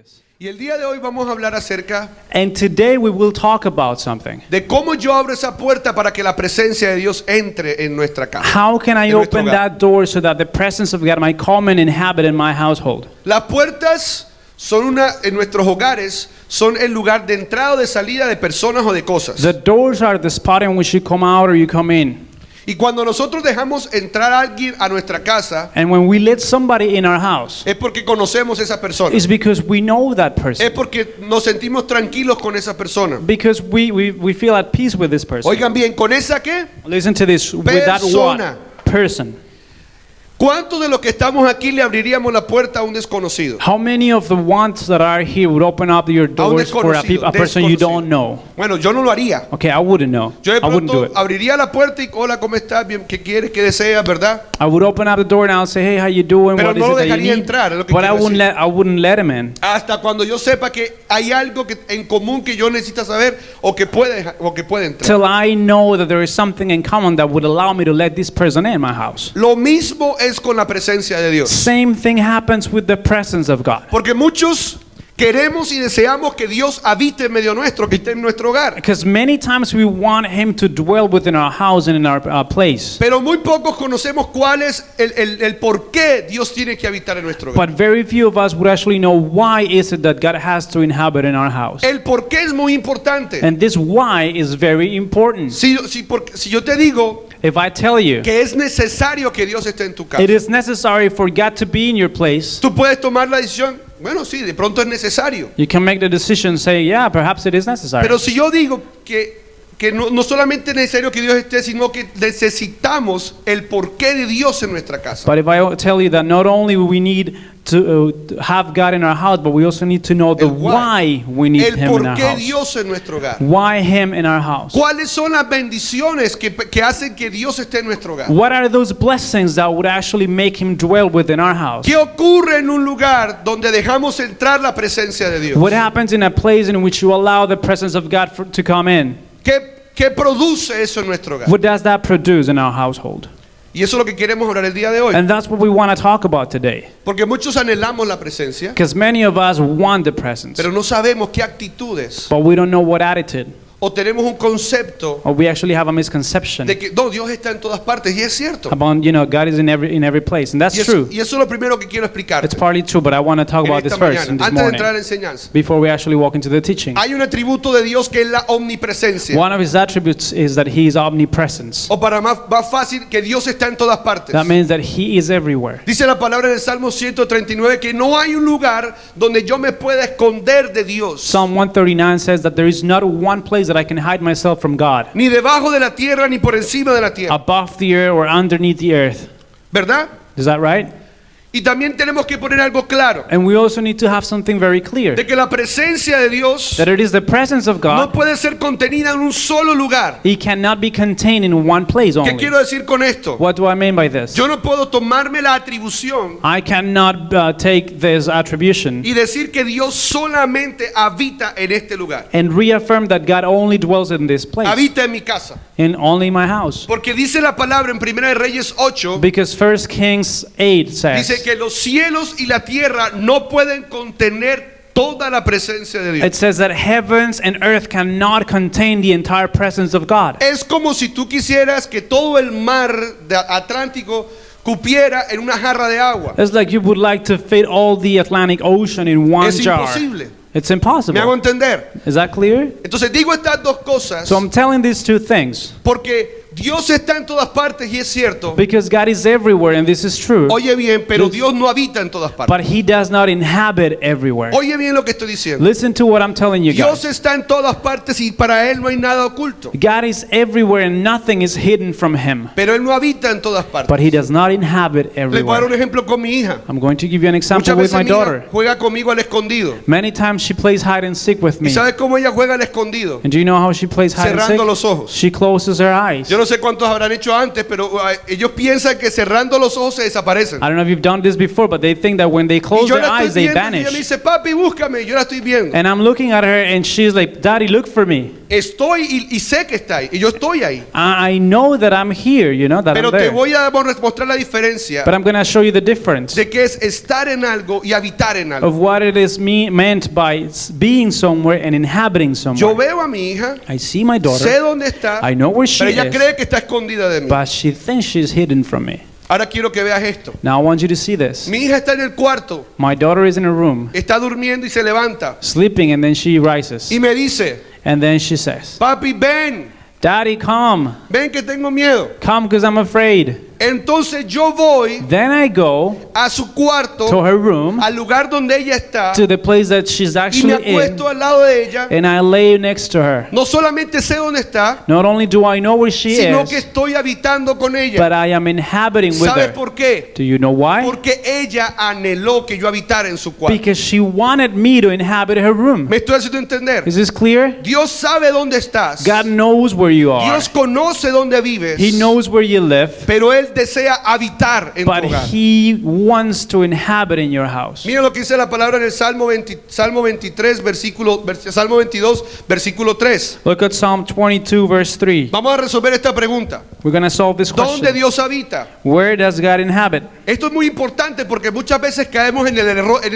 this. Y el día de hoy vamos a hablar acerca And today we will talk about something. de cómo yo abro esa puerta para que la presencia de Dios entre en nuestra casa. How can I en nuestro open hogar. that door so that the presence of God might come and inhabit in my household? Las puertas son en nuestros hogares son el lugar de entrada o de salida de personas o de cosas. The doors are the spot in which you come out or you come in. Y cuando nosotros dejamos entrar a alguien a nuestra casa, And when we let somebody in our house, es porque conocemos a esa persona. it's because we know that Es person. porque nos sentimos tranquilos con esa persona. Because we feel at peace with this person. Oigan bien, ¿con esa qué? Listen to this. With that Persona. what? Person. ¿Cuántos de los que estamos aquí le abriríamos la puerta a un desconocido? How many of the ones that are here would open up your doors for a person you don't know? Bueno, yo no lo haría. Okay, I wouldn't know. Yo de I wouldn't do pronto it. abriría la puerta y hola, ¿cómo estás? Bien, ¿qué quieres? ¿Qué deseas? ¿Verdad? I would open up the door and I'll say, hey, how you doing? Pero What no is lo it that you dejaría need? entrar, es lo que But quiero decir. I wouldn't let him in. Hasta cuando yo sepa que hay algo en común que yo necesito saber o que puede entrar. Till I know that there is something in common that would allow me to let this person in my house. Lo mismo es con la presencia de Dios. Same thing happens with the presence of God. Porque muchos queremos y deseamos que Dios habite en medio nuestro, que esté en nuestro hogar. Because many times we want him to dwell within our house and in our place. Pero muy pocos conocemos cuál es el por qué Dios tiene que habitar en nuestro hogar. But very few of us would actually know why is it that God has to inhabit in our house. El por qué es muy importante. And this why is very important. Si yo te digo If I tell you que es necesario que Dios esté en tu casa, it is necessary for God to be in your place, tú puedes tomar la decisión, bueno, sí, de pronto es necesario. you can make the decision, say, yeah, perhaps it is necessary. Pero si yo digo que no solamente es necesario que Dios esté, sino que necesitamos el porqué de Dios en nuestra casa. But if I tell you that not only we need to have God in our house, but we also need to know the El why we need El him in our porqué house. Dios en nuestro hogar. Why him in our house? ¿Cuáles son las bendiciones que hacen que Dios esté en nuestro hogar? What are those blessings that would actually make him dwell within our house? ¿Qué ocurre en un lugar donde dejamos entrar la presencia de Dios? What happens in a place in which you allow the presence of God to come in? ¿Qué produce eso en nuestro hogar? What does that produce in our household? Y eso es lo que queremos hablar el día de hoy. And that's what we want to talk about today. Porque muchos anhelamos la presencia, Because many of us want the presence, pero no sabemos qué actitudes but we don't know what attitude, o tenemos un concepto or we actually have a misconception de que no, Dios está en todas partes y es cierto. about, God is in every place. And that's true. Y eso es lo primero que quiero explicar It's partly true, but I want to talk en about this esta first in mañana, this antes de morning, entrar a la enseñanza. before we actually walk into the teaching. Hay un atributo de Dios que es la omnipresencia. One of his attributes is that he is omnipresence. O para más fácil, que Dios está en todas partes. That means that he is everywhere. Dice la palabra en el Salmo 139 que no hay un lugar donde yo me pueda esconder de Dios. Psalm 139 says that there is not one place that I can hide myself from God, Ni debajo de la tierra ni por encima de la tierra. above the earth or underneath the earth. ¿Verdad? Is that right? Y también tenemos que poner algo claro. And we also need to have something very clear, De que la presencia de Dios that it is the presence of no God. puede ser contenida en un solo lugar. He cannot be contained in one place ¿Qué only. quiero decir con esto? What do I mean by this? Yo no puedo tomarme la atribución I cannot take this attribution y decir que Dios solamente habita en este lugar. and reaffirm that God only dwells in this place, Habita en mi casa. in only my house. Porque dice la palabra en 1 de Reyes 8, Because 1 Kings 8 dice says, que los cielos y la tierra no pueden contener toda la presencia de Dios. it says that heavens and earth cannot contain the entire presence of God. Es como si tú quisieras que todo el mar Atlántico cupiera en una jarra de agua. It's like you would like to fit all the Atlantic Ocean in one Es jar. imposible. It's ¿Me hago impossible. entender? Is that clear? Entonces digo estas dos cosas So I'm telling these two things porque Dios está en todas partes y es cierto. because God is everywhere, and this is true. Oye bien, pero Dios no habita en todas partes. But he does not inhabit everywhere. Oye bien lo que estoy diciendo. Listen to what I'm telling you Dios guys. está en todas partes y para Él no hay nada oculto. God is everywhere and nothing is hidden from him. Pero Él no habita en todas partes. But he does not inhabit Les voy a dar un everywhere. ejemplo con mi hija. I'm going to give you an example Muchas with veces my mi hija daughter. juega conmigo al escondido. Many times she plays hide and seek with ¿Y me. sabes cómo ella juega al escondido? And do you know how she plays hide and Cerrando los seek? ojos. She closes her eyes. Yo no sé cuántos habrán hecho antes, pero ellos piensan que cerrando los ojos se desaparecen. I don't know if you've done this before, but they think that when they Y close yo their la eyes, estoy they viendo y ella me vanish. dice, papi, búscame. Y yo la estoy viendo. And I'm looking at her and she's like, Daddy, look for me. estoy y sé que está ahí, y yo estoy ahí. I know that I'm here, you know, that Pero I'm te there. voy a mostrar la diferencia But I'm going to show you the difference de qué es estar en algo y habitar en algo. of what it is meant by being somewhere and inhabiting Yo somewhere. veo a mi hija, I see my sé daughter, dónde está, I know where she pero ella is, cree que está escondida de mí. but she thinks she's hidden from me. Ahora quiero que veas esto. Now I want you to see this. Mi hija está en el cuarto, My daughter is in a room, está durmiendo y se levanta sleeping, and then she rises. y me dice, And then she says, papi, ven, Daddy, come. ven que tengo miedo. Come because I'm afraid. Entonces yo voy Then I go a su to cuarto, her room, al lugar donde ella está, to the place that she's y me actually in, acuesto al lado de ella. and I lay next to her. No solamente sé dónde está, Not only do I know where she sino que is, estoy habitando con ella. but I am inhabiting with ¿Sabes her. por qué? Do you know why? Porque ella anheló que yo habitara en su cuarto. Because she wanted me to inhabit her room. ¿Me estoy haciendo entender? Is this clear? Dios sabe dónde estás. God knows where you are. Dios conoce dónde vives. He knows where you live, Pero Él desea habitar en tu but hogar. He wants to inhabit in your house. Mira lo que dice la palabra en el Salmo 23, Salmo 22, versículo 3. Look at Psalm 22, verse 3. Vamos a resolver esta pregunta. We're going to solve this ¿Dónde question. Dios habita? Where does God inhabit? Esto es muy importante porque muchas veces caemos en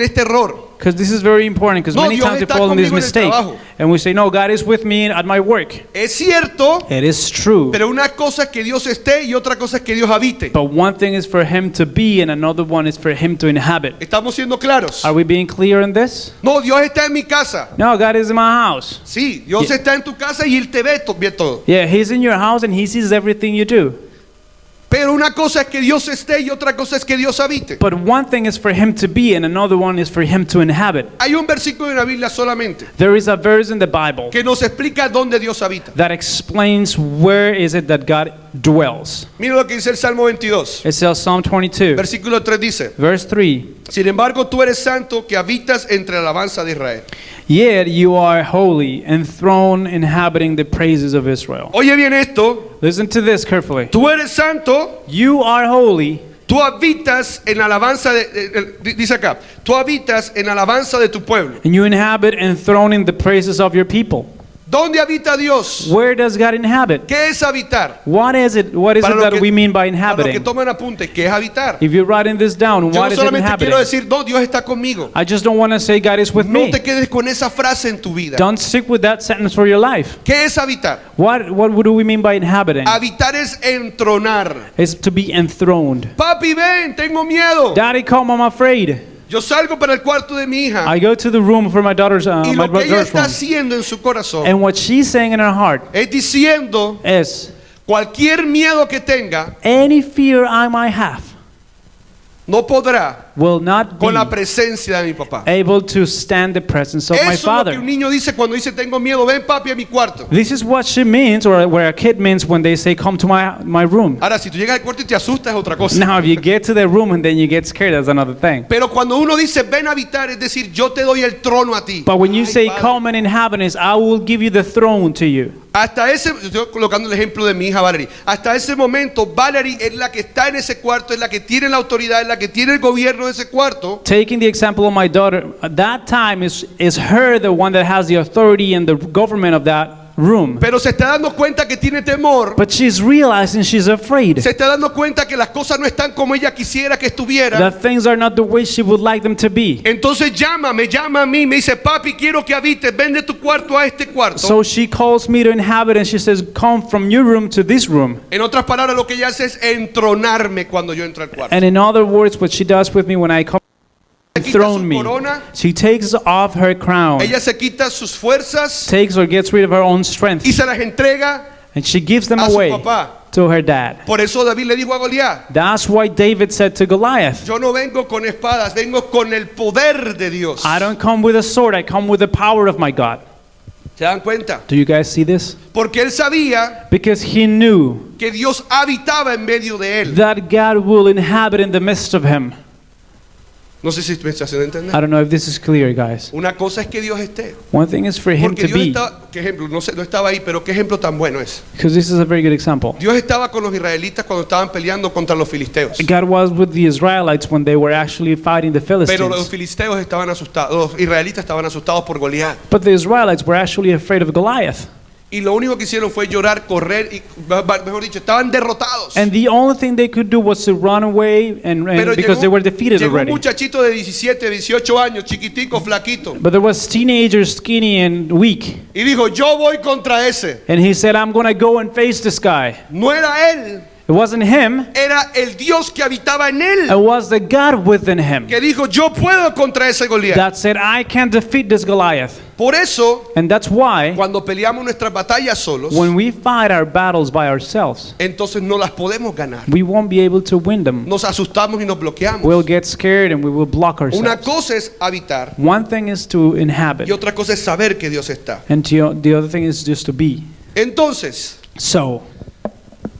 este error. Because this is very important, because No, many Dios times we está fall in this conmigo en el mistake. trabajo. And we say, no, God is with me at my work. Es cierto, It is true. pero una cosa es que Dios esté y otra cosa es que Dios habite. But one thing is for Him to be, and another one is for Him to inhabit. ¿Estamos siendo claros? Are we being clear on this? No, Dios está en mi casa. No, God is in my house. Sí, Dios Yeah. está en tu casa y Él te ve todo. Yeah, He's in your house and He sees everything you do. Pero una cosa es que Dios esté y otra cosa es que Dios habite. But one thing is for Him to be, and another one is for Him to inhabit. Hay un versículo en la Biblia solamente There is a verse in the Bible que nos explica dónde Dios habita. that explains where is it that God dwells. Mira lo que dice el Salmo 22. It says Psalm 22, Versículo 3 dice: verse 3. Sin embargo, tú eres santo que habitas entre la alabanza de Israel. Yet you are holy, enthroned, inhabiting the praises of Israel. Oye bien esto, Listen to this carefully. tú eres santo, You are holy, tú habitas en alabanza dice acá, tú habitas en alabanza de tu pueblo. and you inhabit enthroning the praises of your people. ¿Dónde habita Dios? Where does God inhabit? ¿Qué es habitar? What is it that we mean by para los que inhabiting? toman apunte, ¿qué es habitar? If you're writing this down, Yo what no is it solamente inhabiting? quiero decir, no, Dios está conmigo. I just don't want to say God is with No me. te quedes con esa frase en tu vida. Don't stick with that sentence for your life. ¿Qué es habitar? What do we mean by inhabiting? Habitar es entronar. It's to be enthroned. Papi, ven, tengo miedo. Daddy, come, I'm afraid. Yo salgo para el cuarto de mi hija I go to the room for my daughter's y my lo que ella daughter's está room. haciendo en su corazón And what she's saying in her heart es diciendo is, cualquier miedo que tenga any fear I might have no podrá will not con la be presencia de mi papá. able to stand the presence of my Eso es lo que father. un niño dice cuando dice tengo miedo, ven papi a mi cuarto. This is what she means, or where a kid means when they say, come to my room. Ahora, si tú llegas al cuarto y te asustas es otra cosa. Now, if you get to the room and then you get scared, that's another thing. Pero cuando uno dice ven a habitar, es decir, yo te doy el trono a ti. But when you Ay, say, Padre. come and inhabit us, I will give you the throne to you. Hasta ese, estoy colocando el ejemplo de mi hija Valerie. Hasta ese momento, Valerie es la que está en ese cuarto, es la que tiene la autoridad, es la que tiene el gobierno de ese cuarto. Taking the example of my daughter, at that time is her the one that has the authority and the government of that room. Pero se está dando cuenta que tiene temor. But she's realizing she's afraid. Se está dando cuenta que las cosas no están como ella quisiera que estuvieran. That things are not the way she would like them to be. Entonces me llama a mí, me dice, papi, quiero que habites, ven de tu cuarto a este cuarto. So she calls me to inhabit and she says, come from your room to this room. En otras palabras, lo que ella hace es entronarme cuando yo entro al cuarto. And in other words, what she does with me when I come, Se quita enthrone su me. corona, She takes off her crown, ella se quita sus fuerzas takes or gets rid of her own strength, y se las entrega and she gives them a su away papá. to her dad. Por eso David le dijo a Goliat, That's why David said to Goliath, yo no vengo con espadas, vengo con el poder de Dios. I don't come with a sword, I come with the power of my God. ¿Se dan cuenta? Do you guys see this? Porque él sabía Because he knew que Dios habitaba en medio de él. that God will inhabit in the midst of him. No sé si me estás haciendo I entender. don't know if this is clear, guys. Una cosa es que Dios esté. One thing is for him Porque to Dios be, estaba, qué ejemplo, no sé, no estaba ahí, pero qué ejemplo tan bueno es. because this is a very good example. Dios estaba con los israelitas cuando estaban peleando contra los filisteos. God was with the Israelites when they were actually fighting the Pero los Philistines. filisteos estaban asustados, los israelitas estaban asustados por Goliat. But the Israelites were actually afraid of Goliath. Y lo único que hicieron fue llorar, correr y, mejor dicho, estaban derrotados. And the only thing they could do was to run away and because they were defeated llegó un already. muchachito de 17, 18 años, chiquitico, flaquito. But there was teenagers, skinny and weak. Y dijo, yo voy contra ese. And he said, I'm going to go and face this guy. No era él, It wasn't him. era el Dios que habitaba en él. It was the God within him Que dijo, yo puedo contra ese Goliat. that said, I can defeat this Goliath. Por eso, And that's why cuando peleamos nuestras batallas solos, when we fight our battles by ourselves, entonces no las podemos ganar. we won't be able to win them. Nos asustamos y nos bloqueamos. We'll get scared and we will block Una ourselves. cosa es habitar One thing is to inhabit, y otra cosa es saber que Dios está. and the other thing is just to be. Entonces, So,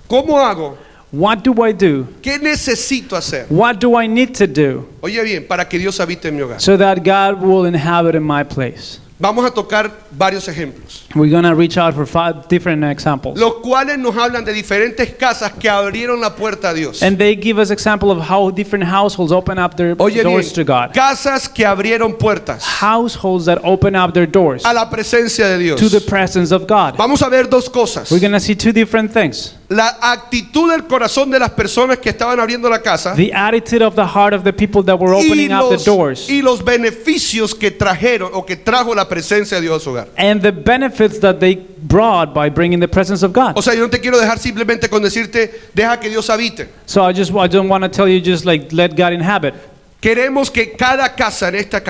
¿cómo hago? what do I do? ¿Qué necesito hacer? What do I need to do Oye bien, para que Dios habite en mi hogar. so that God will inhabit in my place? Vamos a tocar varios ejemplos, We're going to reach out for 5 different examples. los cuales nos hablan de diferentes casas que abrieron la puerta a Dios. And they give us example of how different households open up their Oye bien, doors to God. casas que abrieron puertas Households that open up their doors a la presencia de Dios. to the presence of God. Vamos a ver dos cosas. We're going to see 2 different things. La actitud del corazón de las personas que estaban abriendo la casa The attitude of the heart of the people that were opening up the doors. y los beneficios que trajeron o que trajo la presencia de Dios a su hogar. And the benefits that they brought by bringing the presence of God. O sea, yo no te quiero dejar simplemente con decirte, deja que Dios habite. So I don't want to tell you just like let God inhabit. Queremos que cada casa, en esta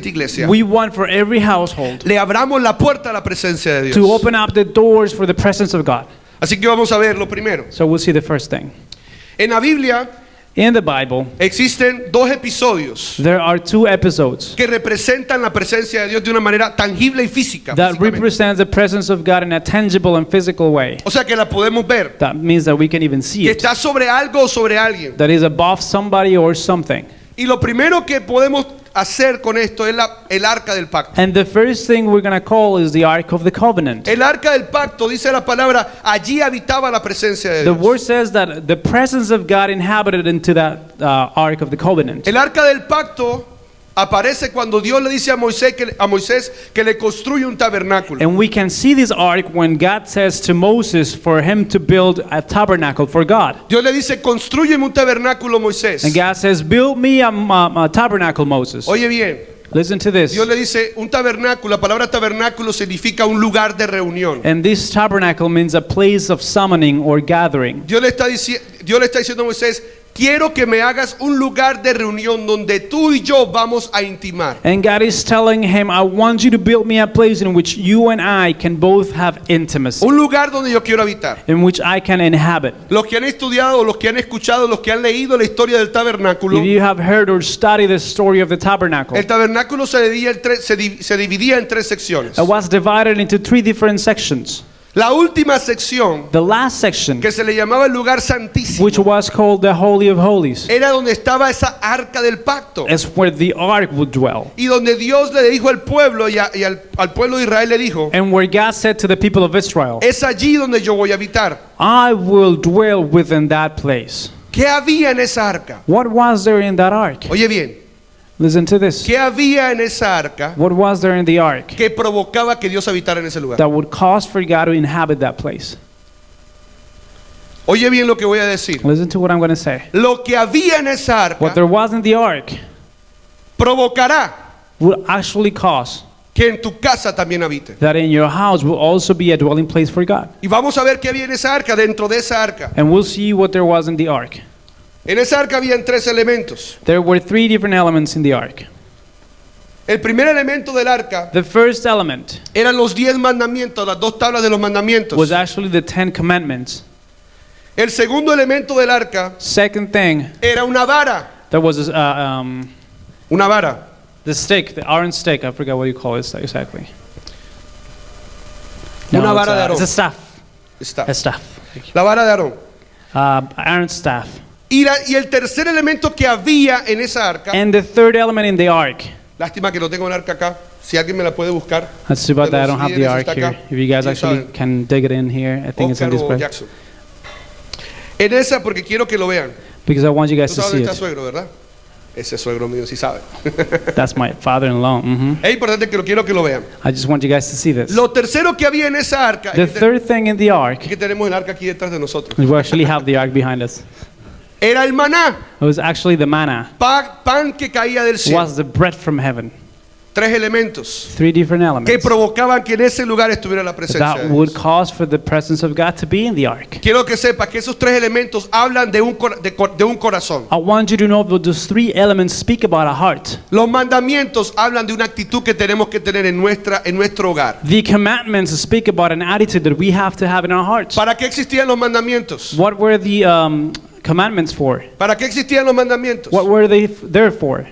iglesia, We want for every household le abramos la puerta a la presencia de to Dios. open up the doors for the presence of God. Así que vamos a ver lo primero. So we'll see the first thing. En la Biblia In the Bible, existen dos episodios there are 2 episodes que representan la presencia de Dios de una manera tangible y física. that físicamente. represents the presence of God in a tangible and physical way. O sea que la podemos ver. That means that we can even see Que it. está sobre algo o sobre alguien. That is above somebody or something. Y lo primero que podemos hacer con esto es el arca del pacto. And the first thing we're going to call is the Ark of the Covenant. El arca del pacto, dice la palabra, allí habitaba la presencia de The Dios. word says that the presence of God inhabited into that Ark of the Covenant. El arca del pacto aparece cuando Dios le dice a Moisés que le construye un tabernáculo. And we can see this ark when God says to Moses for him to build a tabernacle for God. Dios le dice, construyeme un tabernáculo, Moisés. And God says, build me a tabernacle, Moses. Oye bien, Listen to this. Dios le dice, un tabernáculo, la palabra tabernáculo significa un lugar de reunión. And this tabernacle means a place of summoning or gathering. Dios le está diciendo a Moisés, quiero que me hagas un lugar de reunión donde tú y yo vamos a intimar. And God is telling him, I want you to build me a place in which you and I can both have intimacy, Un lugar donde yo quiero habitar. in which I can inhabit. Los que han estudiado, los que han escuchado, los que han leído la historia del tabernáculo, If you have heard or studied the story of the tabernacle, el tabernáculo se dividía en tres secciones. it was divided into 3 different sections. La última sección, The last section, que se le llamaba el lugar santísimo, which was called the Holy of Holies, era donde estaba esa arca del pacto. is where the ark would dwell. Y donde Dios le dijo al pueblo y al pueblo de Israel le dijo, And where God said to the people of Israel, es allí donde yo voy a habitar. I will dwell within that place. ¿Qué había en esa arca? What was there in that ark? Oye bien, Listen to this. ¿qué había en esa arca What was there in the ark que provocaba que Dios habitara en ese lugar? that would cause for God to inhabit that place? Oye bien lo que voy a decir. Listen to what I'm going to say. Lo que había en esa What arca there was in the ark provocará will actually cause que en tu casa también habite. that in your house will also be a dwelling place for God. Y vamos a ver qué había en esa arca, dentro de esa arca. And we'll see what there was in the ark. En esa arca habían 3 elementos. There were 3 different elements in the ark. El primer elemento del arca The first element eran los 10 mandamientos, las 2 tablas de los mandamientos. was actually the 10 commandments. El segundo elemento del arca Second thing, era una vara. there was Una vara. the stick, the iron stick. I forgot what you call it exactly. Una vara de Aarón. It's a staff. Está. A staff. La vara de Aarón. Iron staff. Y el tercer elemento que había en esa arca, And the third element in the ark. lástima que no tengo el arca acá, si alguien me la puede buscar. Let's see about De that. I los don't have the líderes ark está here. acá. If you guys ¿Quién actually sabe? can dig it in here, I think it's in Oscar this o place. Jackson. En esa, porque quiero que lo vean. Because I want you guys Tú to sabes see dónde está it. suegro, ¿verdad? Ese suegro mío sí sabe. That's my father-in-law. Es importante que lo quiero que lo vean. I just want you guys to see this. Lo tercero que había en esa arca, The third thing in the ark, es que tenemos el arca aquí detrás de nosotros, we actually have the ark behind us. era el maná, It was actually the manna. pan que caía del cielo. Was the bread from heaven. 3 elementos 3 different que elements provocaban que en ese lugar estuviera la presencia that de would Dios. cause for the presence of God to be in the ark. Quiero que sepas que esos 3 elementos hablan de un corazón. I want you to know that those 3 elements speak about a heart. Los mandamientos hablan de una actitud que tenemos que tener en nuestro hogar. The commandments speak about an attitude that we have to have in our hearts. ¿Para qué existían los mandamientos? What were the commandments for? ¿Para qué existían los mandamientos? What were they there for?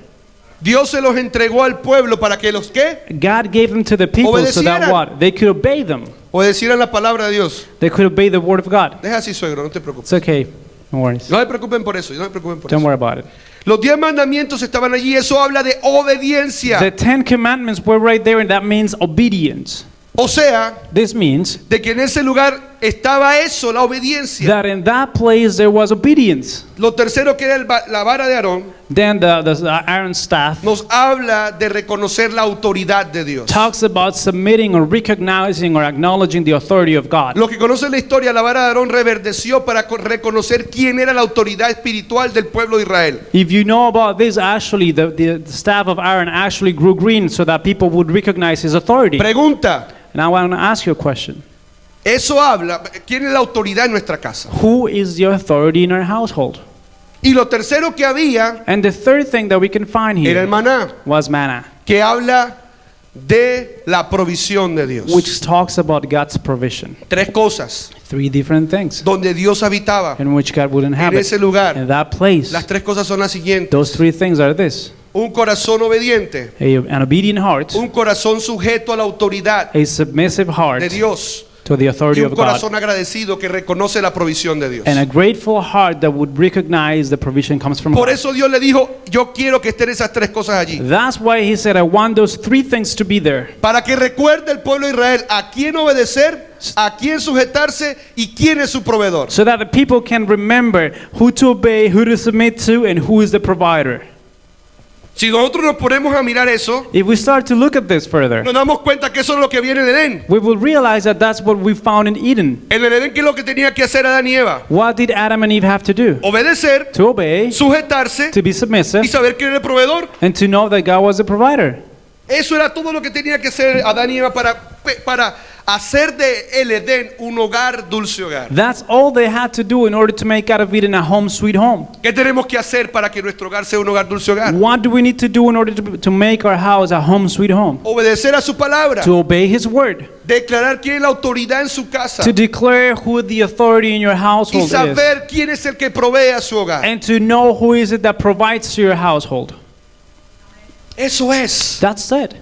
Dios se los entregó al pueblo para que los ¿qué? God gave them to the people so that Obedecieran. what? They could obey them. Obedecieran la palabra de Dios. They could obey the word of God. Deja así, suegro, no te preocupes. It's okay. No worries. No se preocupen por eso, no se preocupen por Don't eso. worry about it. Los 10 mandamientos estaban allí, eso habla de obediencia. The 10 commandments were right there, and that means obedience. O sea, This means de que en ese lugar estaba eso, la obediencia. that in that place there was obedience. Lo tercero que era la vara de Aarón Then the iron staff nos habla de reconocer la autoridad de Dios. talks about submitting or recognizing or acknowledging the authority of God. Los que conocen la historia, la vara de Aarón reverdeció para reconocer quién era la autoridad espiritual del pueblo de Israel. If you know about this, actually, the staff of Aaron actually grew green so that people would recognize his authority. Pregunta, And I want to ask you a question. eso habla, ¿quién es la autoridad en nuestra casa? Who is the authority in our household? Y lo tercero que había And the third thing that we can find era el here maná, was manna, que habla de la provisión de Dios. which talks about God's provision. 3 cosas 3 different things donde Dios habitaba in which God would en inhabit. ese lugar. In that place, Las 3 cosas son las siguientes: those 3 things are this: un corazón obediente, an obedient heart, un corazón sujeto a la autoridad a submissive heart de Dios to the y authority un of God, corazón agradecido que reconoce la provisión de Dios. and a grateful heart that would recognize the provision comes from Por God. eso Dios le dijo, yo quiero que estén esas 3 cosas allí, That's why he said, I want those 3 things to be there, para que recuerde el pueblo de Israel a quién obedecer, a quién sujetarse y quién es su proveedor. so that the people can remember who to obey, who to submit to, and who is the provider. Si nosotros nos ponemos a mirar eso, If we start to look at this further, nos damos cuenta que eso es lo que viene en el Edén. we will realize that that's what we found in Eden. En el Edén, ¿qué es lo que tenía que hacer Adán y Eva? What did Adam and Eve have to do? Obedecer, To obey, sujetarse to be submissive, y saber quién era el proveedor. and to know that God was the provider. Eso era todo lo que tenía que hacer Adán y Eva para hacer de el Edén un hogar, dulce hogar. That's all they had to do in order to make out of Eden a home sweet home. ¿Qué tenemos que hacer para que nuestro hogar sea un hogar, dulce hogar? What do we need to do in order to make our house a home sweet home? Obedecer a su palabra, To obey His word, declarar quién es la autoridad en su casa to declare who the authority in your y household is, saber quién es el que provee a su hogar. and to know who is it that provides to your household. Eso es. That's it.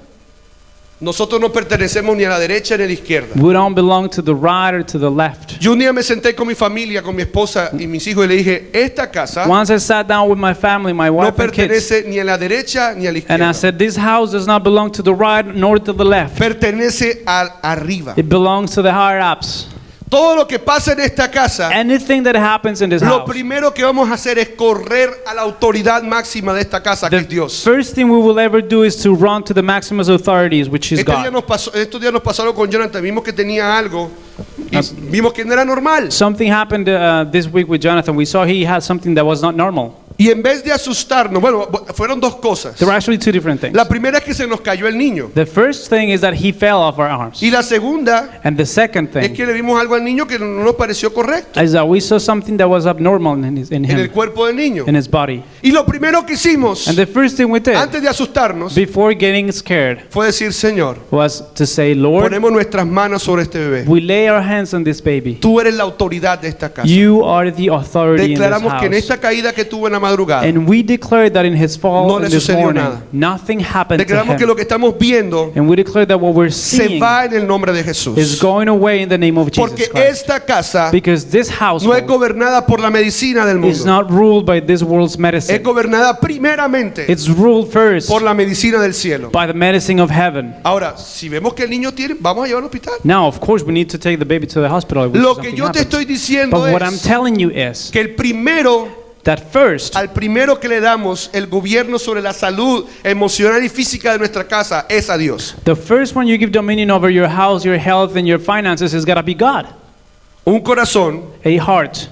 Nosotros no pertenecemos ni a la derecha ni a la izquierda. We don't belong to the right or to the left. Yo un día me senté con mi familia, con mi esposa y mis hijos y le dije, esta casa Once I sat down with my family, my no wife and kids, pertenece ni a la derecha ni a la and I izquierda. said, this house does not belong to the right nor to the left. Pertenece arriba. It belongs to the higher ups. Todo lo que pasa en esta casa, Anything that happens in this lo house, primero que vamos a hacer es correr a la autoridad máxima de esta casa, que es the Dios. first thing we will ever do is to run to the maximum authorities, which is God. Estos días nos pasaron con Jonathan, vimos que tenía algo y vimos que no era normal. Something happened this week with Jonathan. We saw he had something that was not normal. Y en vez de asustarnos, bueno, fueron 2 cosas. There were actually 2 different things. La primera es que se nos cayó el niño. The first thing is that he fell off our arms. Y la segunda And the second es thing que le vimos algo al niño que no nos pareció correcto is that we saw something that was abnormal in en el him, cuerpo del niño. in his body. Y lo primero que hicimos And the first thing we did, antes de asustarnos before getting scared, fue decir, Señor, was to say, Lord, ponemos nuestras manos sobre este bebé. we lay our hands on this baby. Tú eres la autoridad de esta casa. You are the authority in this Declaramos que en house. esta caída que tuvo en la madrugada, And we declare that in his fall No le in this sucedió morning, nada. nothing happened to declaramos que him. lo que estamos viendo And we declare that what we're se seeing va en el nombre de is Jesús. going away in the name of Jesus Porque Christ. esta casa Because this no es household gobernada por la medicina del is mundo. not ruled by this world's Es medicine. gobernada primeramente It's ruled first por la medicina del cielo. by the medicine of heaven. Ahora, si vemos que el niño tiene, vamos a llevarlo al hospital. Now, of course, we need to take the baby to the hospital. if Lo que something yo te happens. estoy diciendo But what I'm es telling you is que el primero that first, al primero que le damos el gobierno sobre la salud emocional y física de nuestra casa es a Dios. the first one you give dominion over your house, your health, and your finances is gotta be God. Un corazón A heart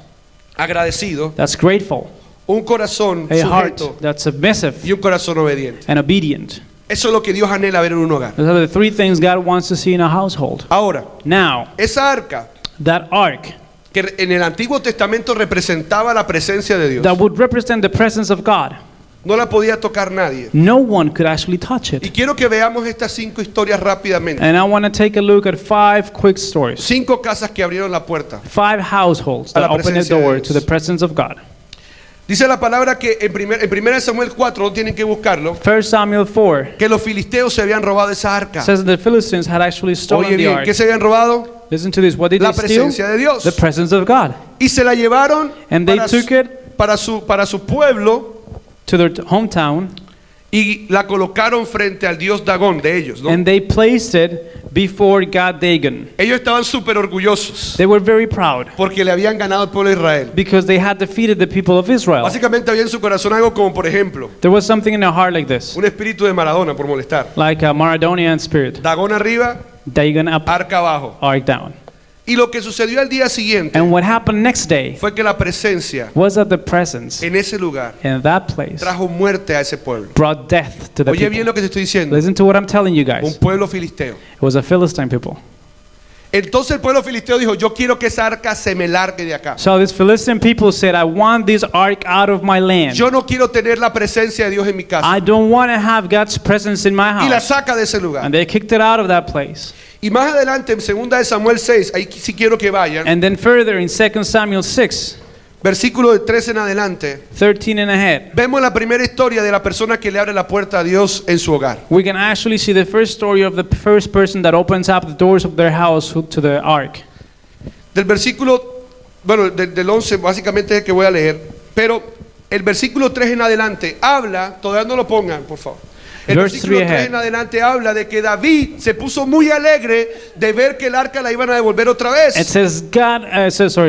agradecido, that's grateful, un corazón a heart sujeto that's submissive y un corazón obediente. and obedient. Eso es lo que Dios anhela ver en un hogar. Those are the three things God wants to see in a household. Ahora, Now, esa arca that ark que en el Antiguo Testamento representaba la presencia de Dios, that would represent the presence of God, no la podía tocar nadie. no one could actually touch Y it. quiero que veamos estas 5 historias rápidamente. And I want to take a look at 5 quick stories. 5 casas que abrieron la puerta. 5 households A that la open the presencia de door Dios. to the presence of God. Dice la palabra que en 1 Samuel 4, no tienen que buscarlo, 1 Samuel 4 que los filisteos se habían robado esa arca. says that the Philistines had actually stolen Oye the bien, ark. ¿qué se habían robado? Listen to this. What did La they steal? presencia de Dios. The presence of God. Y se la llevaron And they took it para su pueblo to their hometown y la colocaron frente al dios Dagón de ellos, ¿no? and they placed it before God Dagon. Ellos estaban súper orgullosos They were very proud porque le habían ganado al pueblo de Israel. because they had defeated the people of Israel. Básicamente había en su corazón algo como, por ejemplo, There was something in their heart like this, un espíritu de Maradona por molestar. like a Maradonian spirit. Dagón arriba, Dagon up, arca abajo. ark down. Y lo que sucedió al día siguiente And what happened next day fue que la presencia was that the presence en ese lugar in that place trajo muerte a ese pueblo. brought death to the Oye bien people. lo que te estoy diciendo. Listen to what I'm telling you Un guys. pueblo filisteo. It was a Philistine people. Entonces el pueblo filisteo dijo, yo quiero que esa arca se me largue de acá. So these Philistine people said, I want this ark out of my land. Yo no quiero tener la presencia de Dios en mi casa. I don't want to have God's presence in my Y la house. saca de ese lugar. And they kicked it out of that place. Y más adelante en 2 de Samuel 6, ahí sí quiero que vayan, And then further in 2 Samuel 6, versículo de 13 en adelante, 13 and ahead, vemos la primera historia de la persona que le abre la puerta a Dios en su hogar. we can actually see the first story of the first person that opens up the doors of their house to the ark. Del versículo, bueno, del 11 básicamente es el que voy a leer, pero el versículo 3 en adelante habla, todavía no lo pongan, por favor. El Verse versículo 3 3 ahead. en adelante habla de que David se puso muy alegre de ver que el arca la iban a devolver otra vez. It says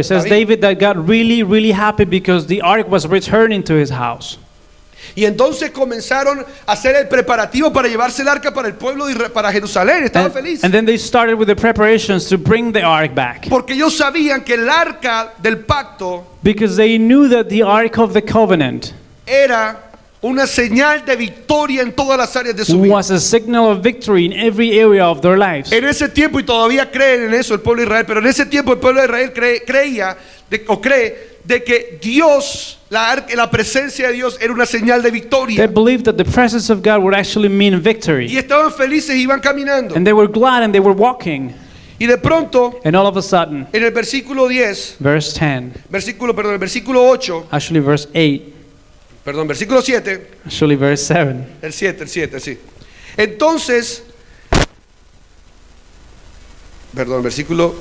says David that got really happy because the ark was returning to his house. Y entonces comenzaron a hacer el preparativo para llevarse el arca para el pueblo de para Jerusalén. Estaban felices. And then they started with the preparations to bring the ark back. Porque ellos sabían que el arca del pacto Because they knew that the ark of the covenant era una señal de victoria en todas las áreas de su vida. was a signal of victory in every area of their lives. En ese tiempo, y todavía creen en eso el pueblo de Israel, pero en ese tiempo el pueblo de Israel cree de que Dios, la presencia de Dios era una señal de They victoria. believed that the presence of God would actually mean Y victory. estaban felices y iban caminando. And they were glad and they were walking. Y de pronto, And all of a sudden, en el versículo 10, verse 10, el versículo 8, actually verse 8, versículo 7, actually verse 7. el 7, sí. Entonces, versículo...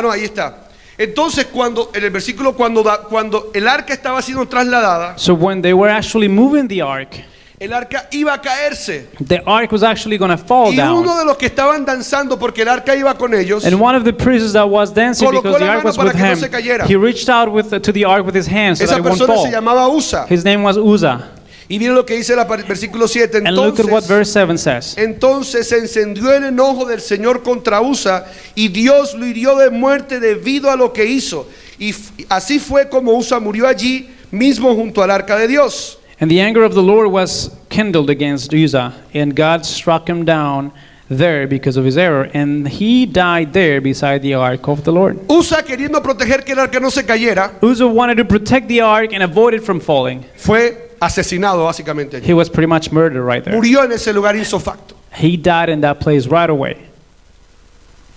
no, ahí está. Entonces, en el versículo, cuando el arca estaba siendo trasladada, So when they were actually moving the ark, el arca iba a caerse. the ark was actually going to fall Y uno down. de los que estaban danzando, porque el arca iba con ellos, And one of the priests that was dancing Colocó because the la ark mano was para with que no him, se cayera. he reached out to the ark with his hands so that esa it won't persona se fall. llamaba Usa. His name was Uzzah. Y miren lo que dice el versículo 7. And look at what Entonces, verse 7 says. entonces se encendió el enojo del Señor contra Usa y Dios lo hirió de muerte debido a lo que hizo. Y así fue como Usa murió allí mismo junto al arca de Dios. And the anger of the Lord was kindled against Uzzah, and God struck him down there because of his error, and he died there beside the ark of the Lord. Usa, queriendo proteger que el arca no se cayera, Uzzah wanted to protect the ark and avoid it from falling. fue asesinado básicamente allí. He was pretty much murdered right there. Murió en ese lugar insofacto He died in that place right away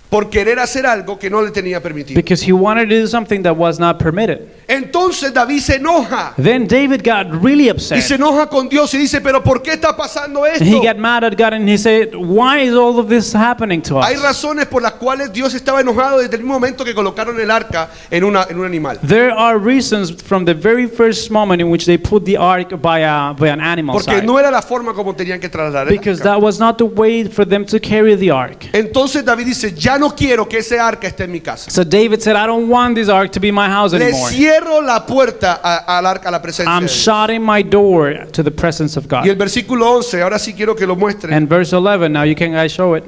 por querer hacer algo que no le tenía permitido. because he wanted to do something that was not permitted. Entonces David se enoja Then David got really y upset. se enoja con Dios y dice, pero ¿por qué está pasando He esto? got mad at God and he said, why is all of this happening to Hay us? razones por las cuales Dios estaba enojado desde el mismo momento que colocaron el arca en un animal. There are reasons from the very first moment in which they put the ark by an animal Porque side. no era la forma como tenían que trasladar el Because arca. that was not the way for them to carry the ark. Entonces David dice, ya no quiero que ese arca esté en mi casa. So David said, I don't want this ark to be my house Le anymore. cierro la puerta al arca, a la presencia I'm de Dios. shutting my door to the presence of Y el God. versículo 11, ahora sí quiero que lo muestre. And verse 11, now you can guys show it.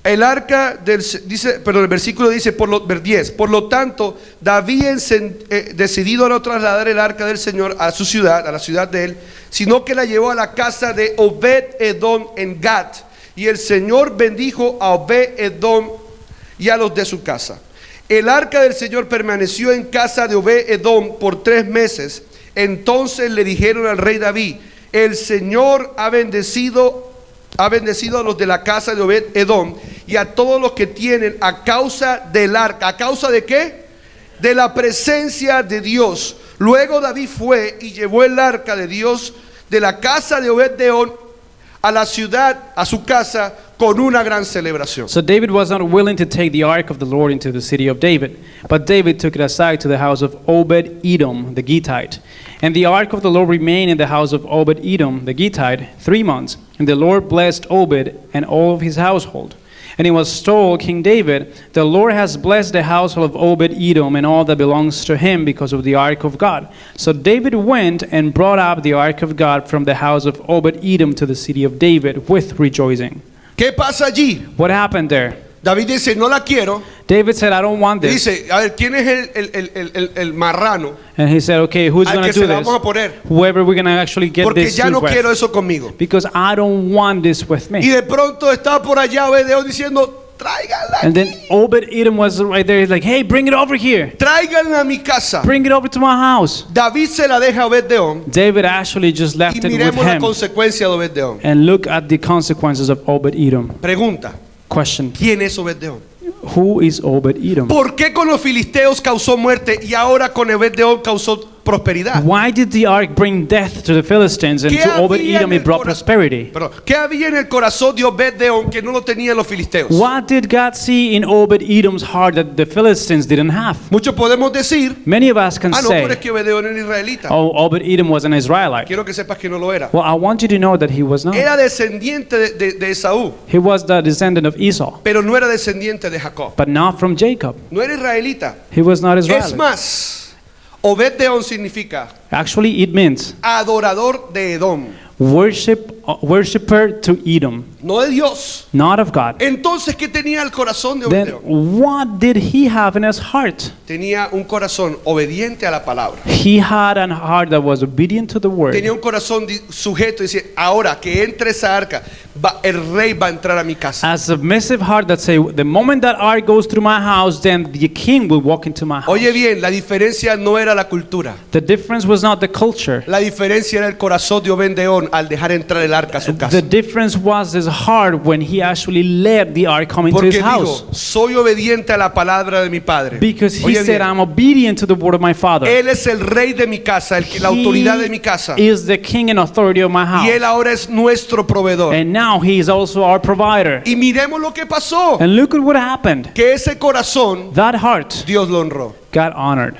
El arca dice, perdón, el versículo dice, por 10, por lo tanto, David decidido no trasladar el arca del Señor a su ciudad, a la ciudad de él, sino que la llevó a la casa de Obed-Edom en Gat. Y el Señor bendijo a Obed-Edom y a los de su casa. El arca del Señor permaneció en casa de Obed-Edom por 3 meses. Entonces le dijeron al rey David, el Señor ha bendecido a los de la casa de Obed-Edom y a todos los que tienen a causa del arca. ¿A causa de qué? De la presencia de Dios. Luego David fue y llevó el arca de Dios de la casa de Obed-Edom a la ciudad, a su casa, con una gran celebración. So David was not willing to take the ark of the Lord into the city of David, but David took it aside to the house of Obed-Edom the Gittite. And the ark of the Lord remained in the house of Obed-Edom the Gittite 3 months. And the Lord blessed Obed and all of his household. And it was told King David, the Lord has blessed the household of Obed-Edom and all that belongs to him because of the ark of God. So David went and brought up the ark of God from the house of Obed-Edom to the city of David with rejoicing. ¿Qué pasa allí? What happened there? David dice, no la quiero. David said, I don't want Y this. dice, a ver, ¿quién es el marrano And he said, okay, who's al going que to se do la this? vamos a poner? Whoever we're going to actually get Porque this ya to no with. quiero eso conmigo. Because I don't want this with Y me. de pronto estaba por allá Obed-Edom diciendo, tráiganla And then aquí. Obed-Edom was right there. He's like, hey, bring it over here. Tráiganla a mi casa. Bring it over to my house. David se la deja a Obed-Edom David actually just y left it with miremos la him. consecuencia de Obed-Edom. And look at the consequences of Obed-Edom. Pregunta, Question, ¿quién es Obed-Edom? who is Obed-Edom? ¿Por qué con los filisteos causó muerte y ahora con Obed-Edom causó prosperidad? Why did the ark bring death to the Philistines and ¿Qué to había Obed-Edom en it brought el prosperity? Perdón, ¿qué había en el corazón de Obed-Edom que no lo tenían los filisteos? What did God see in Obed-Edom's heart that the Philistines didn't have? Muchos podemos decir, Many of us can no, pero es say, que Obed-Edom era israelita. oh, Obed-Edom was an Israelite. Quiero que sepas que no lo era. Well, I want you to know that he was not. Era descendiente de Esaú, He was the descendant of Esau, pero no era descendiente de Jacob. but not from Jacob. No era israelita. He was not Es Israelite. más, Obed-Edom significa Actually, it means adorador de Edom, worshiper to Edom, no de Dios. not of God. Entonces, ¿qué tenía el corazón de Then Obed-Edom? what did he have in his heart? Tenía un corazón obediente a la palabra. He had a heart that was obedient to the word. Tenía un corazón sujeto y dice, ahora que entre esa arca, el rey va a entrar a mi casa. A submissive heart that say, the moment that ark goes through my house, then the king will walk into my house. Oye bien, la diferencia no era la cultura. The difference was not the culture. La diferencia era el corazón de Obed-Edom al dejar entrar el arca a su casa. The difference was his heart when he actually let the ark come into Porque his house. dijo, soy obediente a la palabra de mi padre. Because he Oye said, bien, I'm obedient to the word of my father. él es el rey de mi casa, la autoridad de mi casa. He is the king and authority of my house. Y él ahora es nuestro proveedor. And now he is also our provider. Y miremos lo que pasó. And look at what happened. Que ese corazón That heart Dios lo honró. got honored.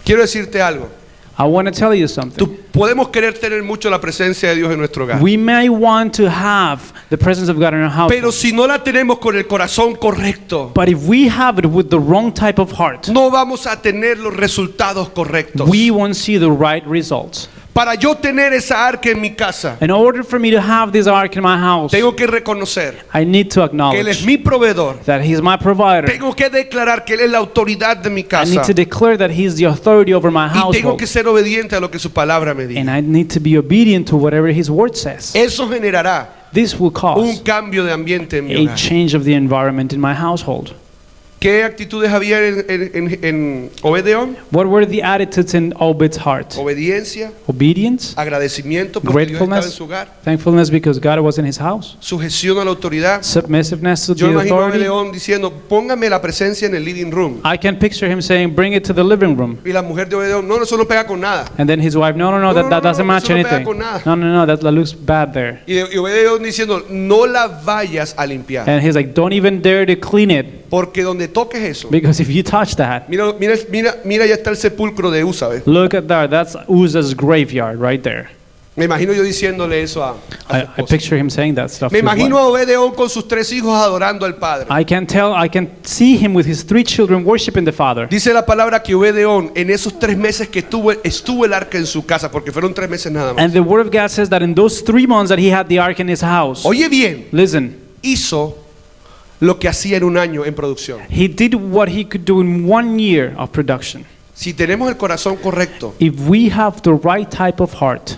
Quiero decirte algo. I want to tell you something. Podemos querer tener mucho la presencia de Dios en nuestro hogar. We may want to have the presence of God in our house. Pero si no la tenemos con el corazón correcto, But if we have it with the wrong type of heart, no vamos a tener los resultados correctos. we won't see the right results. Para yo tener esa arca en mi casa, In order for me to have this ark in my house, tengo que reconocer I need to que Él es acknowledge mi proveedor. that He's my provider. Tengo que declarar que Él es la autoridad de mi I casa. need to declare that He's the authority over my Y tengo household. que ser obediente a lo que su palabra me And diga. I need to be obedient to whatever His word says. Eso generará This will un cause cambio de ambiente en mi a hogar. change of the environment in my household. ¿Qué actitudes había en Obed-Edom? What were the attitudes in Obed's heart? Obediencia, Obedience, agradecimiento porque Dios estaba en gratefulness, su hogar, thankfulness because God was in his house, sujeción a la autoridad. submissiveness to Yo the imagino a authority. Obed-Edom diciendo, póngame la presencia en el living room. I can picture him saying, bring it to the living room. Y la mujer de Obed-Edom, no, eso no pega con nada. And then his wife, no, that doesn't match eso no pega anything. con nada. No, that looks bad there. Y Obed-Edom diciendo, no la vayas a limpiar. And he's like, don't even dare to clean it, Porque donde toques eso, because if you touch that, mira, ya está el sepulcro de Usa, ¿ves? look at that. That's Uzzah's graveyard right there. Me imagino yo diciéndole eso a su I esposa. picture him saying that stuff. Me to his imagino wife. a Obed-Edom con sus 3 hijos adorando al Padre. I can see him with his 3 children worshiping the Father. Dice la palabra que Obed-Edom en esos 3 meses que estuvo el arca en su casa, porque fueron 3 meses nada más. And the Word of God says that in those 3 months that he had the ark in his house, Oye bien, listen, hizo lo que hacía en un año en producción. he did what he could do in 1 year of production. Si tenemos el corazón correcto, If we have the right type of heart,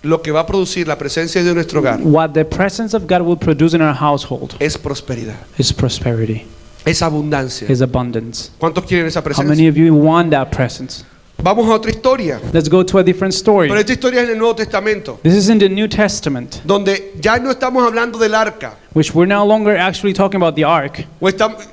lo que va a producir la presencia de nuestro hogar what the presence of God will produce in our household es prosperidad, is prosperity, es abundancia. is abundance. ¿Cuántos quieren esa How many presencia? of you want that presence? Vamos a otra historia. Let's go to a different story. Pero esta historia es en el Nuevo Testamento, This is in the New Testament, donde ya no estamos hablando del arca, which we're no longer actually talking about the ark.